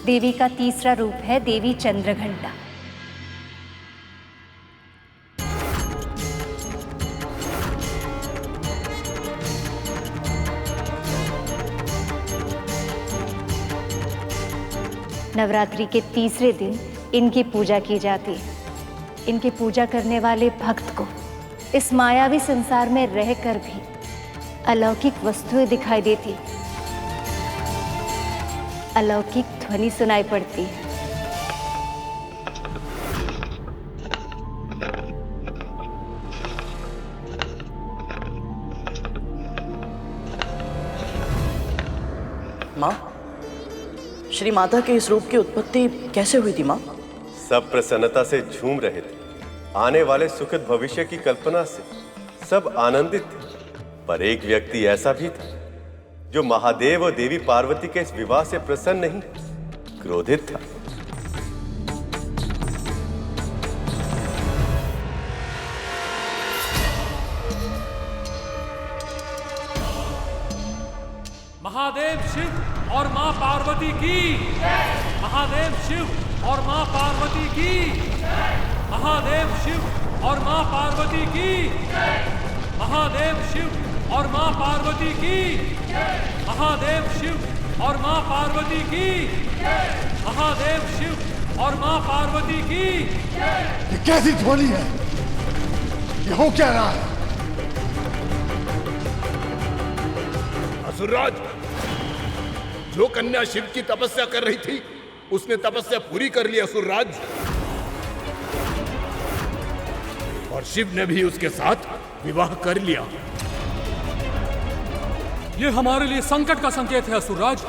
Speaker 14: देवी का तीसरा रूप है देवी चंद्रघंटा। नवरात्रि के तीसरे दिन इनकी पूजा की जाती है। इनकी पूजा करने वाले भक्त को इस मायावी संसार में रहकर भी अलौकिक वस्तुएं दिखाई देती, अलौकिक ध्वनि सुनाई पड़ती है।
Speaker 17: माँ, श्री माता के इस रूप की उत्पत्ति कैसे हुई थी माँ?
Speaker 2: सब प्रसन्नता से झूम रहे थे। आने वाले सुखद भविष्य की कल्पना से सब आनंदित थे। पर एक व्यक्ति ऐसा भी था जो महादेव और देवी पार्वती के इस विवाह से प्रसन्न नहीं, क्रोधित था।
Speaker 16: महादेव शिव और मां पार्वती की। महादेव शिव और मां पार्वती की। महादेव शिव और मां पार्वती की। महादेव शिव और मां पार्वती की। महादेव शिव और मां पार्वती की। महादेव शिव और मां पार्वती की।
Speaker 18: ये कैसी ध्वनि है? ये हो क्या रहा है?
Speaker 19: असुरराज, जो कन्या शिव की तपस्या कर रही थी उसने तपस्या पूरी कर ली असुरराज, और शिव ने भी उसके साथ विवाह कर लिया।
Speaker 16: ये हमारे लिए संकट का संकेत है असुरराज।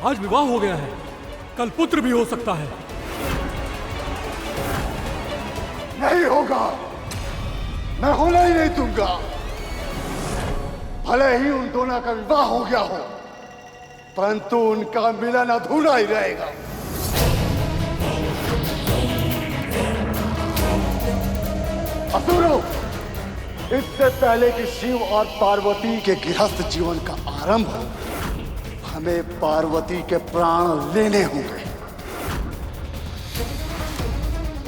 Speaker 16: आज विवाह हो गया है, कल पुत्र भी हो सकता है।
Speaker 18: नहीं होगा, मैं होना ही नहीं दूंगा। भले ही उन दोनों का विवाह हो गया हो, परंतु उनका मिलन अधूरा ही रहेगा। असुरों, इससे पहले कि शिव और पार्वती के गृहस्थ जीवन का आरंभ हो, हमें पार्वती के प्राण लेने होंगे।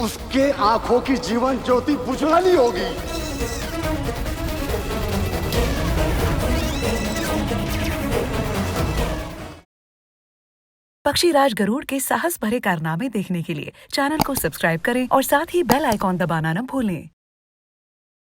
Speaker 18: उसके आंखों की जीवन ज्योति बुझानी होगी।
Speaker 23: पक्षीराज गरुड़ के साहस भरे कारनामे देखने के लिए चैनल को सब्सक्राइब करें और साथ ही बेल आइकॉन दबाना न भूलें।